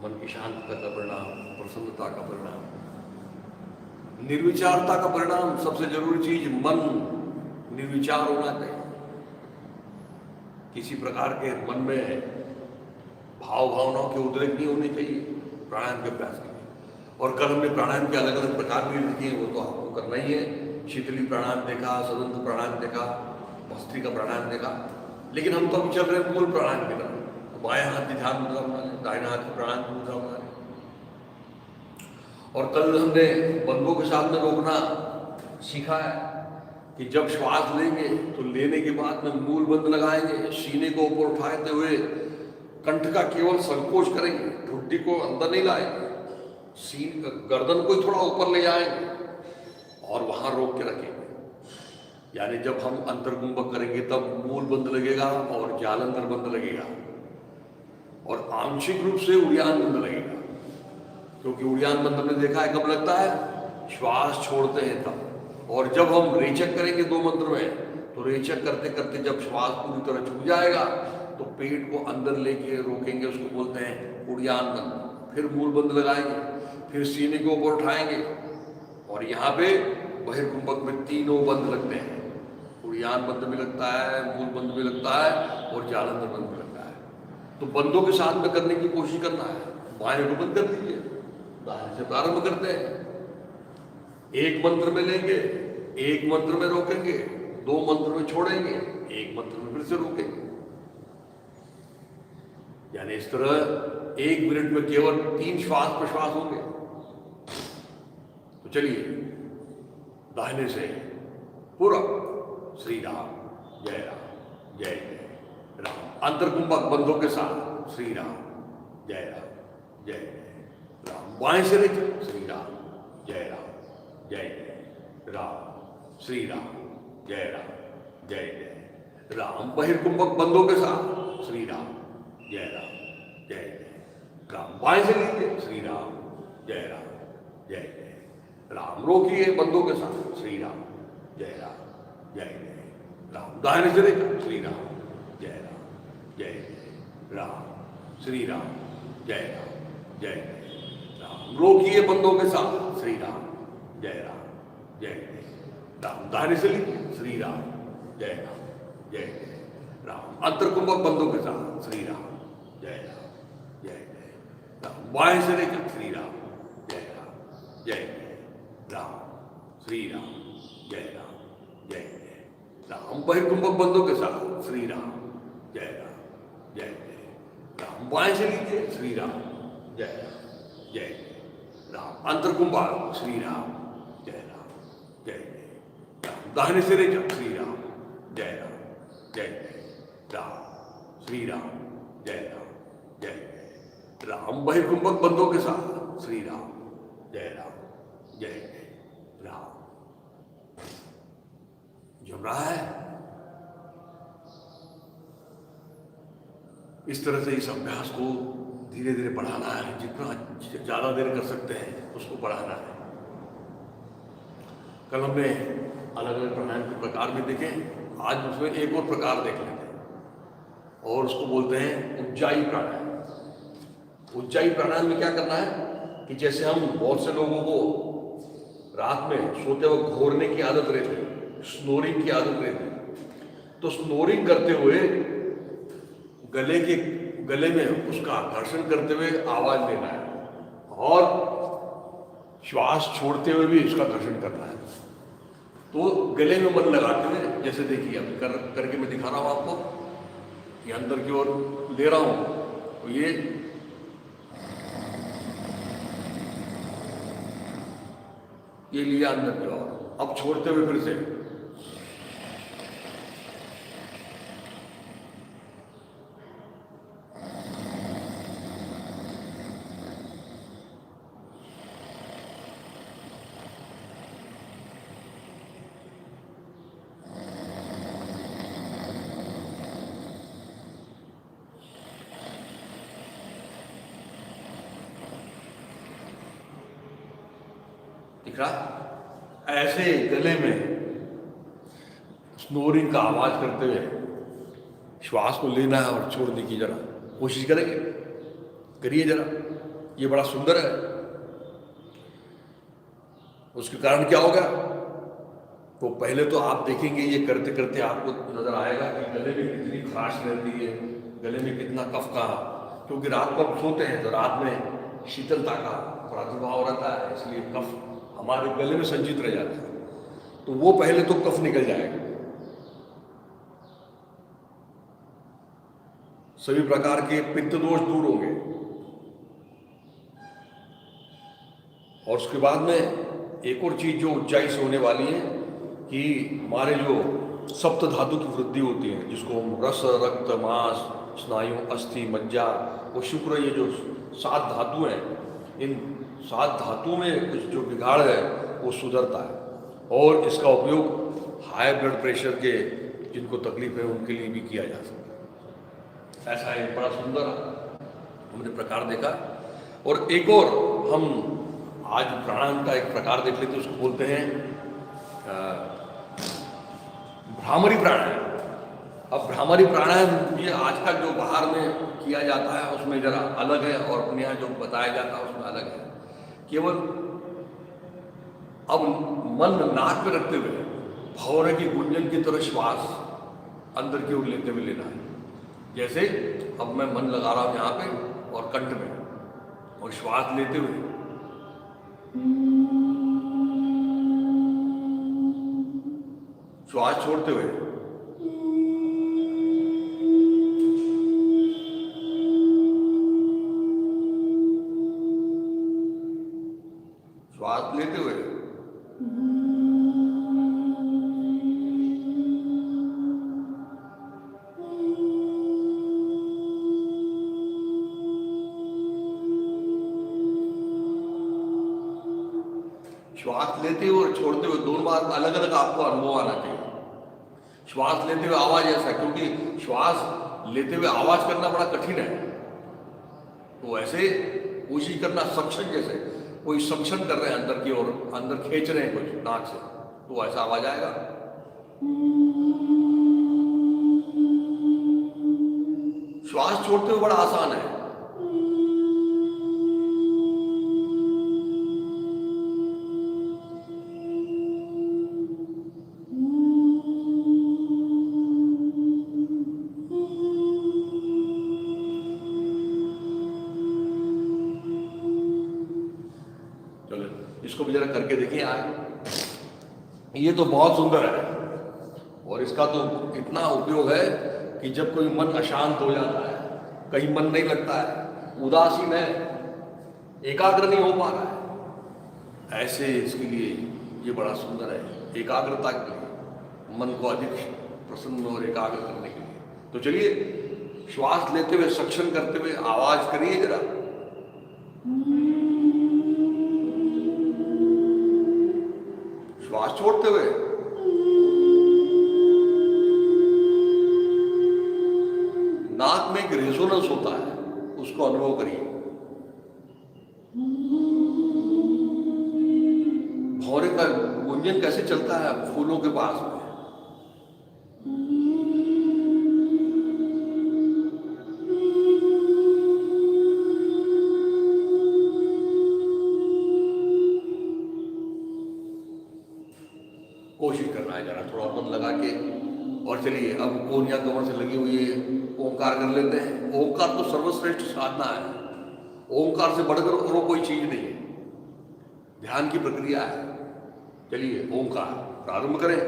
[SPEAKER 1] मन की शांतता का परिणाम, प्रसन्नता का परिणाम, निर्विचारता का परिणाम। सबसे जरूरी चीज मन निर्विचार होना चाहिए, किसी प्रकार के मन में भाव भावनाओं के उद्रेक नहीं होने चाहिए प्राणायाम के अभ्यास के लिए। और कल हमने प्राणायाम के अलग अलग प्रकार भी देखे, वो तो आपको करना ही है। शीतली प्राणायाम देखा, सदंत प्राणायाम देखा, भस्त्रिका प्राणायाम देखा, लेकिन हम तो अभी चल रहे हैं मूल प्राणायाम की तरफ। बाएं हाथ की ध्यान मुद्रा बना लें, दाहिने हाथ की प्राणायाम की मुद्रा बना लें। और कल हमने बंदों के साथ में रोकना सीखा है कि जब श्वास लेंगे तो लेने के बाद में मूल बंद लगाएंगे, सीने को ऊपर उठाते हुए कंठ का केवल संकोच करेंगे, ठुड्डी को अंदर नहीं लाएंगे, गर्दन को थोड़ा ऊपर ले जाएंगे और वहां रोक के रखेंगे। यानी जब हम अंतर्कुंभक करेंगे तब मूल बंद लगेगा और जालंधर बंद लगेगा, और आंशिक रूप से उड़ियान बंद लगेगा। क्योंकि उड़ियान बंद हमने देखा है कब लगता है, श्वास छोड़ते हैं तब। और जब हम रेचक करेंगे 2 मंत्र में, तो रेचक करते करते जब श्वास पूरी तरह छूट जाएगा तो पेट को अंदर लेके रोकेंगे, उसको बोलते हैं उड़ियान बंद। फिर मूल बंद लगाएंगे, फिर सीने को ऊपर उठाएंगे, और यहाँ पे बहिर्कुंभक में तीनों बंद लगते हैं। उड़ियान बंद भी लगता है, मूल बंद भी लगता है, और जालंधर बंद भी लगता है। तो बंदों के साथ में करने की कोशिश करना है। बाएं को बंद कर दीजिए, दाहिने से प्रारंभ करते हैं। एक मंत्र में लेंगे, एक मंत्र में रोकेंगे, 2 मंत्र में छोड़ेंगे, एक मंत्र में फिर से रोकेंगे। यानी इस तरह 1 मिनट में केवल 3 श्वास प्रश्वास होंगे। तो चलिए, दाहिने से पूरा श्री राम जय राम जय जय राम। अंतर्कुंभक बंदों के साथ श्री राम जय राम जय जय राम। बाएं से लेकर श्री राम जय राम जय जय राम, श्री राम जय राम जय जय राम। बहिर्कुंभक बंदों के साथ श्री राम जय राम जय जय राम। बाएं से लीजिए श्री राम जय राम जय जय राम। रोकिए बंदों के साथ श्री राम जय राम जय जय राम। दाहिने से लेकर श्री राम जय राम जय जय राम, श्री राम जय राम जय जय राम। रोकिए बंदों के साथ श्री राम जय राम, जय जय राम। दाहिने से लीजिए, श्री राम, जय राम, जय जय राम। अंतर्कुंभक बंदों के साथ श्री राम, जय राम, जय जय राम। बाएं से लेकर श्री राम, जय राम, जय जय राम, श्री राम, जय राम, जय जय राम। बहिर्कुंभक बंदों के साथ श्री राम, जय राम, जय जय राम। बाएं से लीजिए, श्री राम, जय राम, जय जय राम। अंतर्कुंभक श्री राम, जय राम, जय जय राम। दाहिने से लेकर श्री राम, जय राम, जय जय राम, श्री राम, जय राम, जय जय राम। बहिर्कुंभक बंदों के साथ श्री राम, जय राम, जय जय राम। जम रहा है। इस तरह से इस अभ्यास को धीरे धीरे बढ़ाना है, जितना ज्यादा देर कर सकते हैं उसको बढ़ाना है। कल हमने अलग अलग प्राणायाम के प्रकार भी देखे, आज उसमें एक और प्रकार देख लेते हैं और उसको बोलते हैं उज्जाई प्राणायाम। उज्जाई प्राणायाम में क्या करना है कि जैसे हम बहुत से लोगों को रात में सोते वक्त घोरने की आदत रहती है, स्नोरिंग की आदत रहती है, तो स्नोरिंग करते हुए गले में उसका घर्षण करते हुए आवाज देना है और श्वास छोड़ते हुए भी उसका घर्षण करना है। तो गले में मन लगाते हुए, जैसे देखिए अभी करके मैं दिखा रहा हूं आपको कि अंदर की ओर ले रहा हूं, तो ये लिया अंदर की ओर, अब छोड़ते हुए फिर से दिख रहा। ऐसे गले में स्नोरिंग का आवाज करते हुए श्वास को लेना है और छोड़ने की जरा कोशिश करेंगे, करिए जरा, ये बड़ा सुंदर है। उसके कारण क्या होगा, तो पहले तो आप देखेंगे ये करते करते आपको नजर आएगा कि गले में कितनी खराश रहती है, गले में कितना कफ का, क्योंकि रात को हम सोते हैं तो रात में शीतलता का प्रादुर्भाव रहता है, इसलिए कफ हमारे गले में संचित रह जाता है। तो वो पहले तो कफ निकल जाएगा, सभी प्रकार के पित्त दोष दूर होंगे। और उसके बाद में एक और चीज जो उज्जाई से होने वाली है कि हमारे जो सप्त धातु की वृद्धि होती है, जिसको हम रस, रक्त, मांस, स्नायु, अस्थि, मज्जा और शुक्र, ये जो 7 धातु हैं, इन 7 धातुओं में कुछ जो बिगाड़ है वो सुधरता है। और इसका उपयोग हाई ब्लड प्रेशर के जिनको तकलीफ है उनके लिए भी किया जा सकता है। ऐसा एक बड़ा सुंदर हमने प्रकार देखा। और एक और हम आज प्राणायाम का एक प्रकार देख लेते हैं, उसको बोलते हैं भ्रामरी प्राणायाम। अब भ्रामरी प्राणायाम ये आज का जो बाहर में किया जाता है उसमें जरा अलग है और अपने यहाँ जो बताया जाता है उसमें अलग है। केवल अब मन नाक पे रखते हुए भौरे की गुंजन की तरह श्वास अंदर की ओर लेते हुए लेना है। जैसे अब मैं मन लगा रहा हूं यहाँ पे और कंठ में, और श्वास लेते हुए श्वास छोड़ते हुए श्वास लेते हुए श्वास लेते हुए और छोड़ते हुए दोनों बार अलग अलग आपको अनुभव आना चाहिए। श्वास लेते हुए आवाज ऐसा, क्योंकि श्वास लेते हुए आवाज करना बड़ा कठिन है, तो ऐसे कोशिश करना सक्शन, जैसे कोई सक्शन कर रहे हैं अंदर की ओर, अंदर खींच रहे हैं कुछ नाक से, तो ऐसा आवाज आएगा। श्वास छोड़ते हुए बड़ा आसान है। इसको भी जरा करके देखिए आज। ये तो बहुत सुंदर है और इसका तो इतना उपयोग है कि जब कोई मन अशांत हो जाता है, कहीं मन नहीं लगता है, उदासीन है, एकाग्र नहीं हो पा रहा है, ऐसे इसके लिए ये बड़ा सुंदर है, एकाग्रता के लिए, मन को अधिक प्रसन्न और एकाग्र करने के लिए। तो चलिए श्वास लेते हुए, सक्शन करते हुए आवाज करिए जरा। श्वास छोड़ते हुए नाक में एक रेजोनेंस होता है, उसको अनुभव करिए। भौरे का गुंजन कैसे चलता है फूलों के पास में। कोशिश करना है जरा थोड़ा मन लगा के। और चलिए अब कोनिया कमर से लगी हुई है, ओंकार कर लेते हैं। ओंकार तो सर्वश्रेष्ठ साधना है, ओंकार से बढ़कर और कोई चीज नहीं है, ध्यान की प्रक्रिया है। चलिए ओंकार प्रारंभ करें।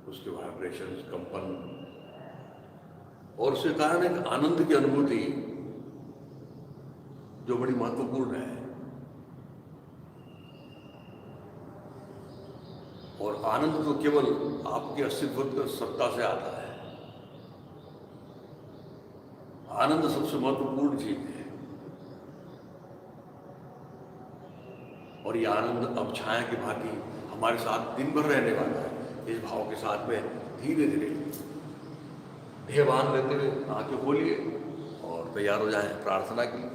[SPEAKER 1] उसके वाइब्रेशंस, कंपन और उसके कारण एक आनंद की अनुभूति जो बड़ी महत्वपूर्ण है। और आनंद तो केवल आपके अस्तित्व सत्ता से आता है। आनंद सबसे महत्वपूर्ण चीज है और ये आनंद अब छाया की भांति हमारे साथ दिन भर रहने वाला है। इस भाव के साथ में धीरे धीरे देह बांध लेते हुए आंखें खोलिए और तैयार हो जाएं प्रार्थना के लिए।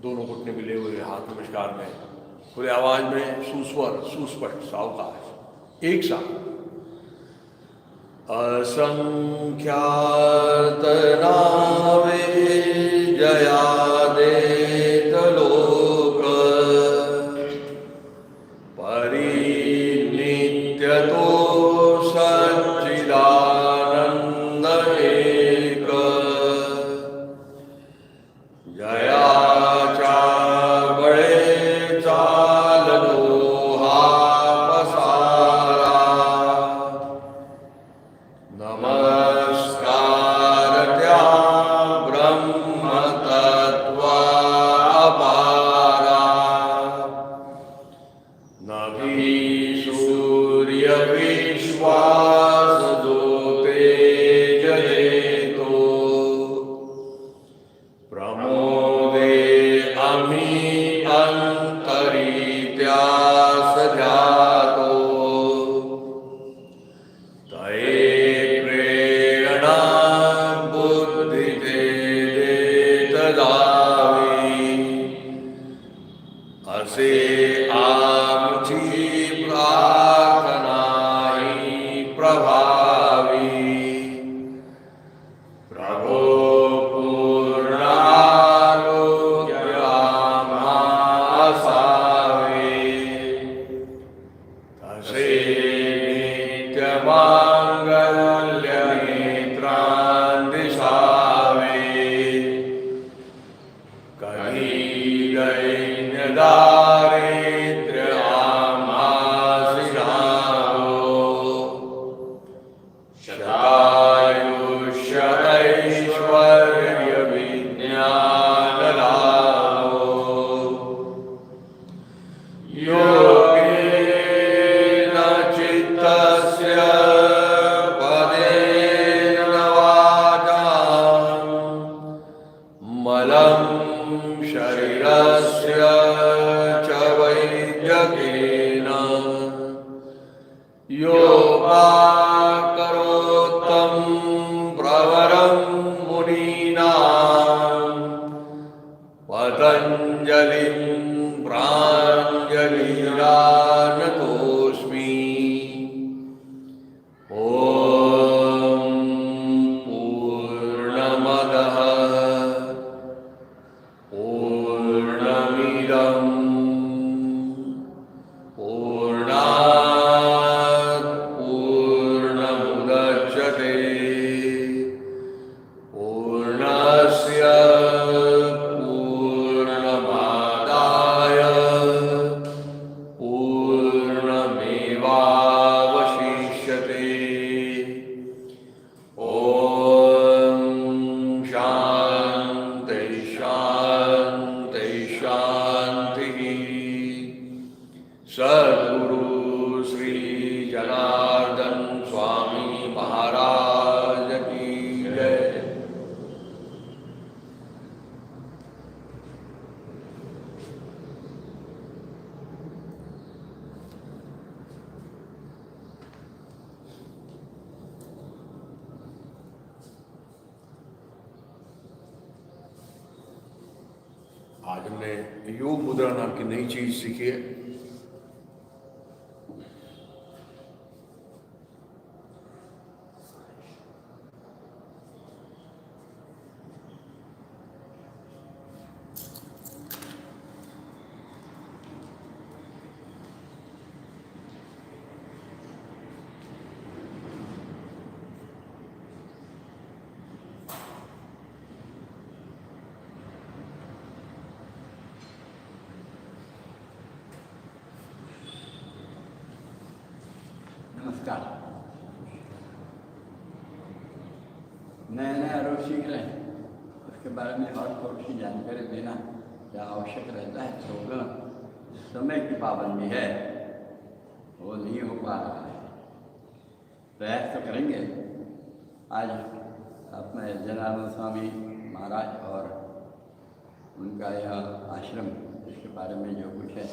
[SPEAKER 1] दोनों घुटने मिले हुए, हाथ नमस्कार में, खुले आवाज में, सुस्वर, सुस्पष्ट, सावकाश, एक साथ। असंख्यात नावे जयादेत लोक परिनित्यतो सच्चिदानंद एक जया योगेन शरीरस्य च वैद्यकेन योपाकरोत्तं प्रवरं मुनीनां पतञ्जलिं प्राञ्जलिरानतोऽस्मि। ॐ पूर्णमदः पूर्णमिदं पूर्णात् पूर्णमुदच्यते पूर्णस्य पूर्णमादाय पूर्णमेवावशिष्यते। ॐ शान्ति शान्ति शान्तिः। सद्गुरु श्री जनार्दन स्वामी महाराज की जय। आज हमने योग मुद्रा नाम की नई चीज सीखी है।
[SPEAKER 3] नमस्कार। नया नया रोज सीख रहे हैं, उसके बारे में और थोड़ी सी जानकारी देना क्या आवश्यक रहता है। तो समय की पाबंदी है, वो नहीं हो पा रहा है। प्रयास तो करेंगे। आज अपने जनार्दन स्वामी महाराज और उनका यह आश्रम, इसके बारे में जो कुछ है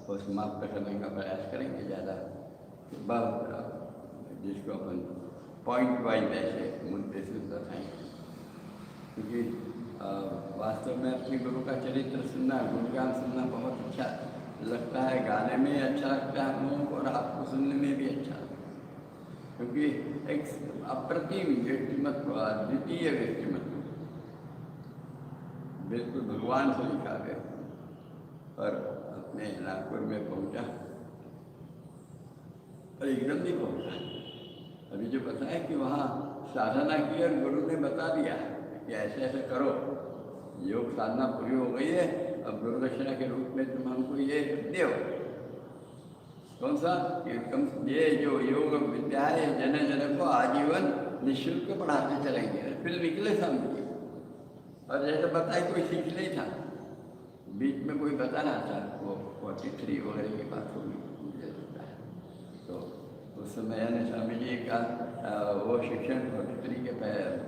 [SPEAKER 3] वो समाप्त करने का प्रयास करेंगे। ज़्यादा बहुत जिसको अपन पॉइंट वाइज ऐसे मुद्दे से बताएंगे, क्योंकि वास्तव में अपने गुरु का चरित्र सुनना, गुणगान सुनना बहुत अच्छा लगता है। गाने में अच्छा लगता है हम लोगों को और आपको सुनने में भी अच्छा लगता है, क्योंकि एक अप्रतिम व्यक्तिमत्व, अद्वितीय व्यक्तिमत्व, बिल्कुल भगवान से लिखा गया और अपने नागपुर में पहुंचा और एकदम नहीं पहुंचा। अभी जो बताया कि वहाँ साधना की और गुरु ने बता दिया कि ऐसे ऐसे करो, योग साधना पूरी हो गई है, अब गुरु दक्षिणा के रूप में तुम हमको ये दो। कौन सा? ये जो योग विद्या है जन जन को आजीवन निःशुल्क पढ़ाते चलेंगे। फिर निकले समझिए, और जैसे बताया कोई सीख नहीं था, बीच में कोई बता रहा था, वो 43 वगैरह की बात होगी मुझे लगता है। तो उस समय यानी स्वामी जी का वो शिक्षण 43 के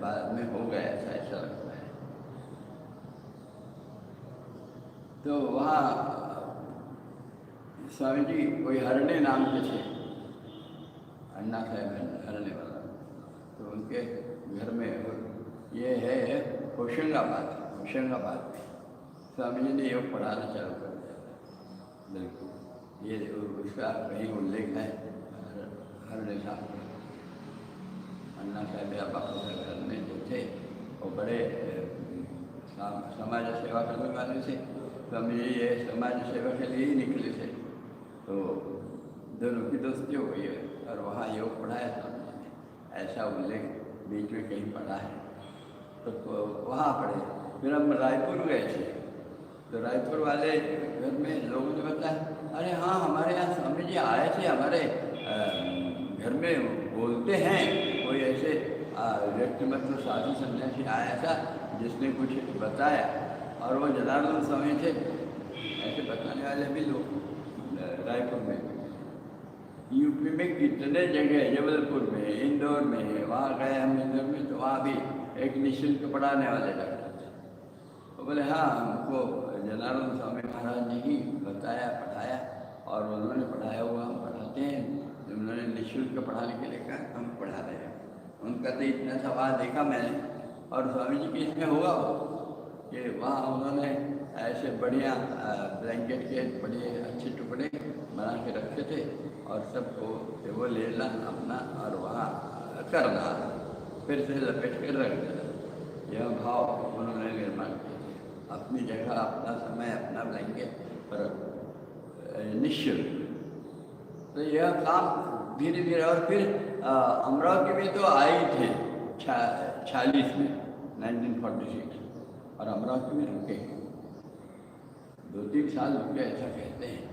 [SPEAKER 3] बाद में हो गया, ऐसा लगता है। तो वहाँ स्वामी जी कोई हरणे नाम के थे, अन्ना साहब हरणे वाला, तो उनके घर में ये है होशंगाबाद में स्वामी जी ने योग पढ़ाना चालू कर दिया। बिल्कुल ये उसका कहीं उल्लेख है हरणे साहब, अन्ना साहब या बापू साहब हरणे जो थे वो बड़े समाज सेवा करने वाले थे। स्वामी जी ये समाज सेवा के लिए ही निकले थे, तो दोनों की दोस्ती हो गई है और वहाँ योग पढ़ाया स्वामी जी ने, ऐसा उल्लेख बीच में कहीं पढ़ा है। तो वहाँ पढ़े। फिर हम रायपुर गए थे, तो रायपुर वाले घर में लोगों ने बताया, अरे हाँ हमारे यहाँ स्वामी जी आए थे, हमारे घर में बोलते हैं, कोई ऐसे व्यक्तिमत्व साधु सन्यासी आया था जिसने कुछ बताया, और वो जनार्दन स्वामी थे। ऐसे बताने वाले भी लोग रायपुर में, यूपी में कितने जगह, जबलपुर में, इंदौर में, वहाँ गए हम इंदौर में, तो वहाँ भी एक निःशुल्क पढ़ाने वाले डॉक्टर थे। वो बोले हाँ हमको जनार्दन स्वामी महाराज ने ही बताया, पढ़ाया, और उन्होंने पढ़ाया हुआ हम पढ़ाते हैं। उन्होंने निःशुल्क पढ़ाने के लिए कहा, हम पढ़ा रहे हैं। उनका तो इतना सवाल देखा मैंने, और स्वामी जी के इसमें हुआ कि वहाँ उन्होंने ऐसे बढ़िया ब्लैंकेट के बड़े अच्छे टुकड़े बना के रखे थे, और सबको वो ले ला अपना और वहाँ करना, फिर से लपेट कर रख देना। यह भाव उन्होंने निर्माण किया, अपनी जगह, अपना समय, अपना ब्लैंकेट पर निःशुल्क। तो यह काम धीरे धीरे, और फिर अमरावती में तो आए थे 46 में, 1946, और अमरावती में रुके 2-3 साल रुके, ऐसा कहते हैं।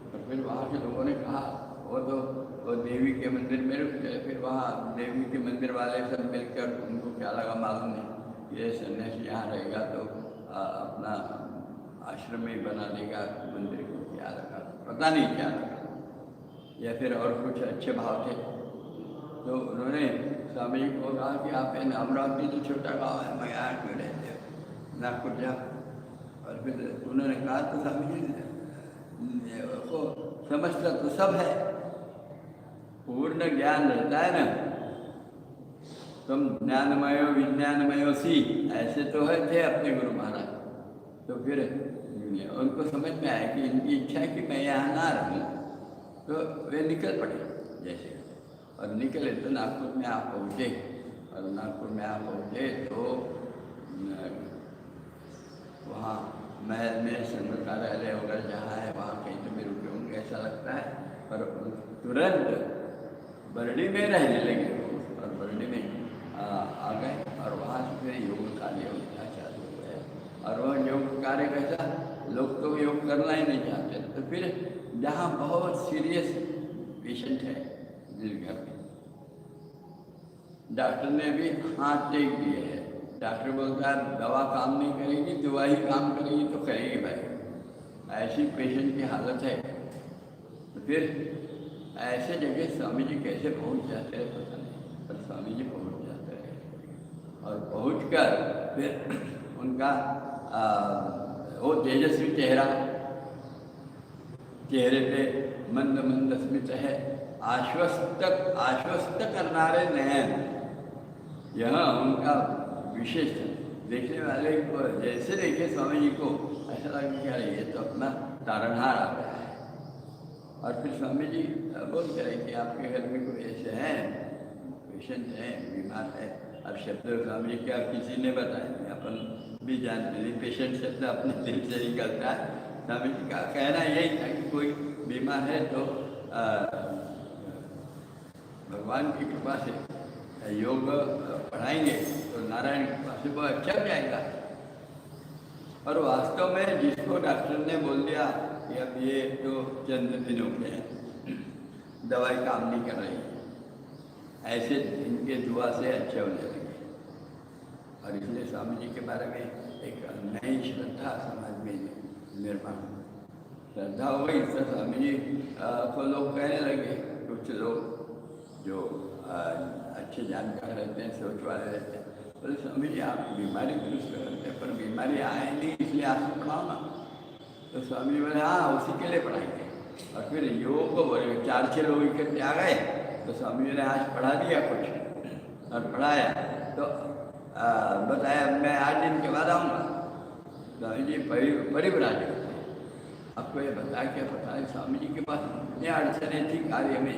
[SPEAKER 3] और फिर वहाँ के लोगों ने कहा वो देवी के मंदिर में रुक गए। फिर वहाँ देवी के मंदिर वाले सब मिलकर, उनको क्या लगा मालूम नहीं, ये सन्यासी यहाँ रहेगा तो अपना आश्रम में बना देगा, मंदिर को क्या लगा, पता नहीं क्या लगा, या फिर और कुछ अच्छे भाव थे। तो उन्होंने स्वामी जी को कहा कि आप अमरावती तो छोटा गाँव है, मैं यहाँ क्यों रहते हो, नागपुर जाओ। और फिर उन्होंने कहा तो स्वामी जी को समझता तो सब है, पूर्ण ज्ञान रहता है ना, तुम ज्ञानमयो विज्ञानमयोसी, ऐसे तो है थे अपने गुरु महाराज। तो फिर उनको समझ में आया कि इनकी इच्छा है कि मैं यहाँ ना रहूँ, तो वे निकल पड़े जैसे, और निकले तो नागपुर में आप पहुँचे, और नागपुर में आप पहुँचे तो वहाँ महल में संघ कार्यालय वगैरह जहाँ है वहाँ कहीं तो भी रुके होंगे ऐसा लगता है। पर तुरंत बरड़ी में रहने लगे, और बरड़ी में आ गए, और वहाँ से फिर योग कार्य उनका चालू हो गया। और वह योग कार्य कैसा, लोग तो योग करना ही नहीं चाहते, तो फिर जहाँ बहुत सीरियस पेशेंट है जिस घर में, डॉक्टर ने भी हाथ टेक दिए है, डॉक्टर बोलता है दवा काम नहीं करेगी, दवा ही काम करेगी, तो करेगी भाई, ऐसी पेशेंट की हालत है। तो फिर ऐसे जगह स्वामी जी कैसे पहुंच जाते हैं पता नहीं, पर स्वामी जी पहुंच जाते हैं, और पहुँच कर फिर उनका वो तेजस्वी चेहरे पे मंद मंद स्मित है, आश्वस्त करनारे नयन, यह उनका विशेष है। देखने वाले को जैसे देखे स्वामी जी को ऐसा लगे कि अरे ये तो अपना तारणहार आ गया है। और फिर स्वामी जी बोलते रहे कि आपके घर में कोई ऐसे हैं, पेशेंट हैं, बीमार है। अब शब्द स्वामी जी क्या किसी ने बताया, अपन भी जानते नहीं, पेशेंट शब्द अपने दिल से निकलता है। स्वामी जी का कहना यही था कि कोई बीमार है तो भगवान की कृपा से योग पढ़ाएंगे तो नारायण की कृपा से वो अच्छा जाएगा। और वास्तव में जिसको डॉक्टर ने बोल दिया कि अब ये तो चंद दिनों के हैं, दवाई काम नहीं कर रही, ऐसे इनके दुआ से अच्छे होने लगे। और इसलिए स्वामी जी के बारे में एक नई श्रद्धा समाज में निर्माण, श्रद्धा हो गई। तो स्वामी जी को लोग कहने लगे, कुछ लोग जो अच्छे जानकार रहते हैं, सोच वाले रहते हैं, बोले स्वामी जी आप बीमारी दुरुस्त करते हैं, पर बीमारी आए नहीं इसलिए आपसे पढ़ाओ ना। तो स्वामी जी बोले हाँ उसी के लिए पढ़ाएंगे। और फिर योग बोले 4-6 लोग इकट्ठे आ गए, तो स्वामी जी ने आज पढ़ा दिया कुछ, और पढ़ाया तो बताया मैं 8 दिन के बाद आऊँगा। स्वामी जी परिव्राज होते हैं, आपको ये बता क्या पता है, स्वामी जी के पास इतनी अड़चने थी कार्य में,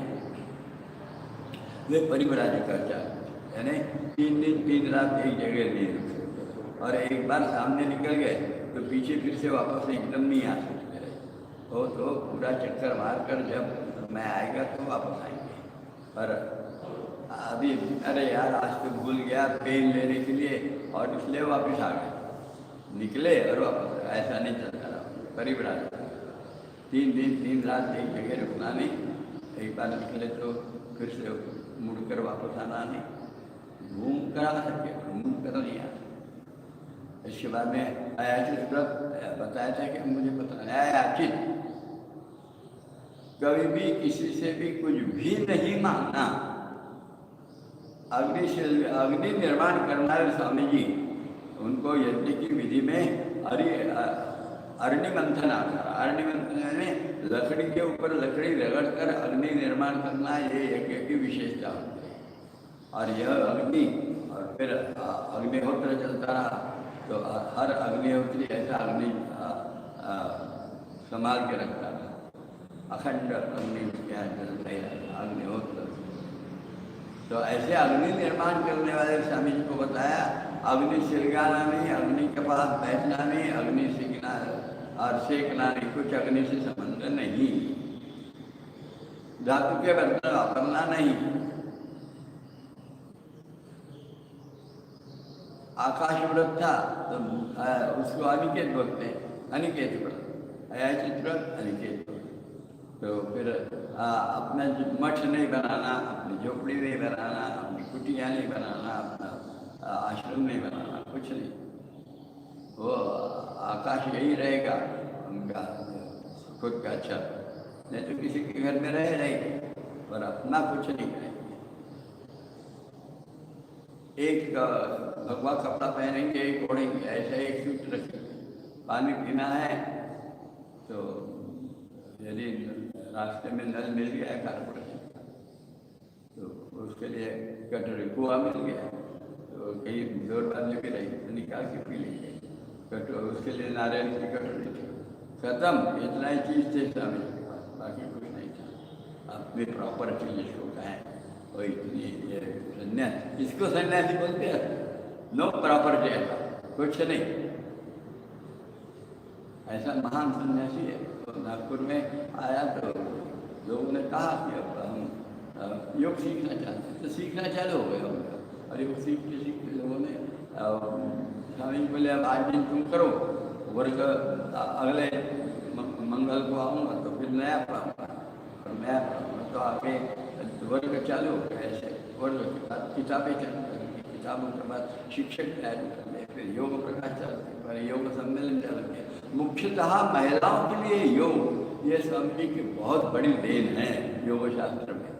[SPEAKER 3] वे परिव्राज कर जाते, यानी 3 दिन 3 रात एक जगह नहीं रुक सकते, और एक बार सामने निकल गए तो पीछे फिर से वापस एकदम नहीं आ सकते रहे। तो पूरा चक्कर मार कर जब मैं आएगा तो वापस आएंगे। पर अभी अरे यार आज तो भूल गया पेन लेने के लिए, और इसलिए वापस आ गए, निकले और वापस, ऐसा नहीं चलता रहा। परिव्राज 3 दिन 3 रात एक जगह रुकना नहीं, एक बार निकले तो फिर से मुड़कर वापस आना नहीं, घूम कर आ सके, घूम कर नहीं आ। इसके बाद में आयाचित बताया था कि मुझे पता नहीं, आयाचित कभी भी किसी से भी कुछ भी नहीं मांगना। अग्नि निर्माण करना स्वामी जी, उनको यज्ञ की विधि में अग्नि मंथन आकार, अग्नि मंथन में लकड़ी के ऊपर लकड़ी रगड़कर अग्नि निर्माण करना, ये यज्ञ की विशेषता होती है। और यह अग्नि, और फिर अग्निहोत्र चलता रहा, तो हर अग्निहोत्री ऐसा अग्नि संभाल के रखता था, अखंड अग्नि उसके यहाँ जलता ही रहता, अग्निहोत्र। तो ऐसे अग्नि निर्माण करने वाले स्वामी जी को बताया, अग्नि सिलगाना नहीं, अग्नि के पास बैठना नहीं, अग्नि सीखना और सेकना नहीं, कुछ अग्नि से संबंध नहीं, धातु के बर्तन वापरना नहीं। आकाश व्रत था तो उसको अनिकेत बोलते हैं, अनिकेत व्रत, अया चित्र अनिकेत। तो फिर अपना मठ नहीं बनाना, अपनी झोपड़ी नहीं बनाना, अपनी कुटिया नहीं बनाना, अपना आश्रम नहीं बनाना, कुछ नहीं। वो आकाश यही रहेगा उनका खुद का छत, नहीं तो किसी के घर में रह रहेंगे, पर अपना कुछ नहीं करेंगे। एक भगवा कपड़ा पहनेंगे, एक ओढ़ेंगे, ऐसा एक सूट रखेंगे। पानी पीना है तो यदि रास्ते में नल मिल गया है कारपोरेशन, तो उसके लिए कटोरी, कुआं मिल गया तो कहीं जोर बांधने की रही तो निकाल के पी लेंगे। कटोरी उसके लिए नारियल की कटोरी थी, खत्म। इतना ही चीज़ थे स्वामी के पास, बाकी कुछ नहीं था। अपनी प्रॉपर्टी जिसको कहें वो इतनी, ये सन्यास, इसको सन्यासी बोलते हैं। नो प्रॉपर्टी है, कुछ नहीं। ऐसा महान सन्यासी है। तो नागपुर में आया तो लोगों ने कहा कि अब हम योग सीखना चाहते हैं, तो सीखना चालू हो गया उनका। और योग सीखते सीखते लोगों ने स्वामी जी बोले अब आज दिन तुम करो, वर्ग अगले मंगल को आऊँगा तो फिर नया पढ़ाऊँगा, और नया पढ़ाऊँगा। तो आगे वर्ग चालू हो गया। ऐसे वर्ग के बाद किताबें चालू करेंगे, किताबों के बाद शिक्षक तैयारी करेंगे, फिर योग प्रकाश चालू करेंगे, योग सम्मेलन चालू किया। मुख्यतः महिलाओं के लिए योग, ये स्वामी जी की बहुत बड़ी देन है योग शास्त्र में।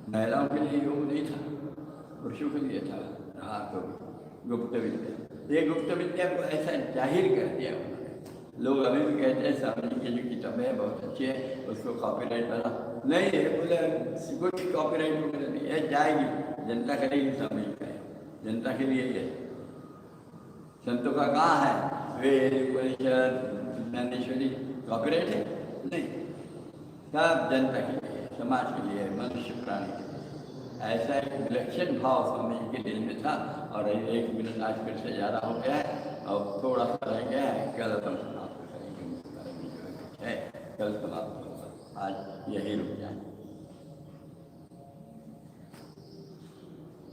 [SPEAKER 3] महिलाओं के लिए योग नहीं था, पुरुषों के लिए था। हाँ, तो गुप्त विद्या, ये गुप्त विद्या को ऐसा जाहिर कर दिया उन्होंने। लोग अभी भी कहते हैं स्वामी जी की जो किताब है बहुत अच्छी है, उसको कॉपीराइट बना नहीं है। बोले कुछ कॉपीराइट वगैरह नहीं है, जाएगी, जनता करेगी। स्वामी जी का जनता के लिए है, संतों का कहाँ है? वेद उपनिषद ज्ञानेश्वरी कॉपीराइट है नहीं, सब जनता के लिए, समाज के लिए, मनुष्य प्राणी के लिए। ऐसा एक विलक्षण भाव स्वामी जी के दिल में था। और 1 मिनट आज फिर से ज़्यादा हो गया है, और थोड़ा सा रह गया है, कल अपन समाप्त करेंगे। कल समाप्त होगा, आज यही रुक जाए।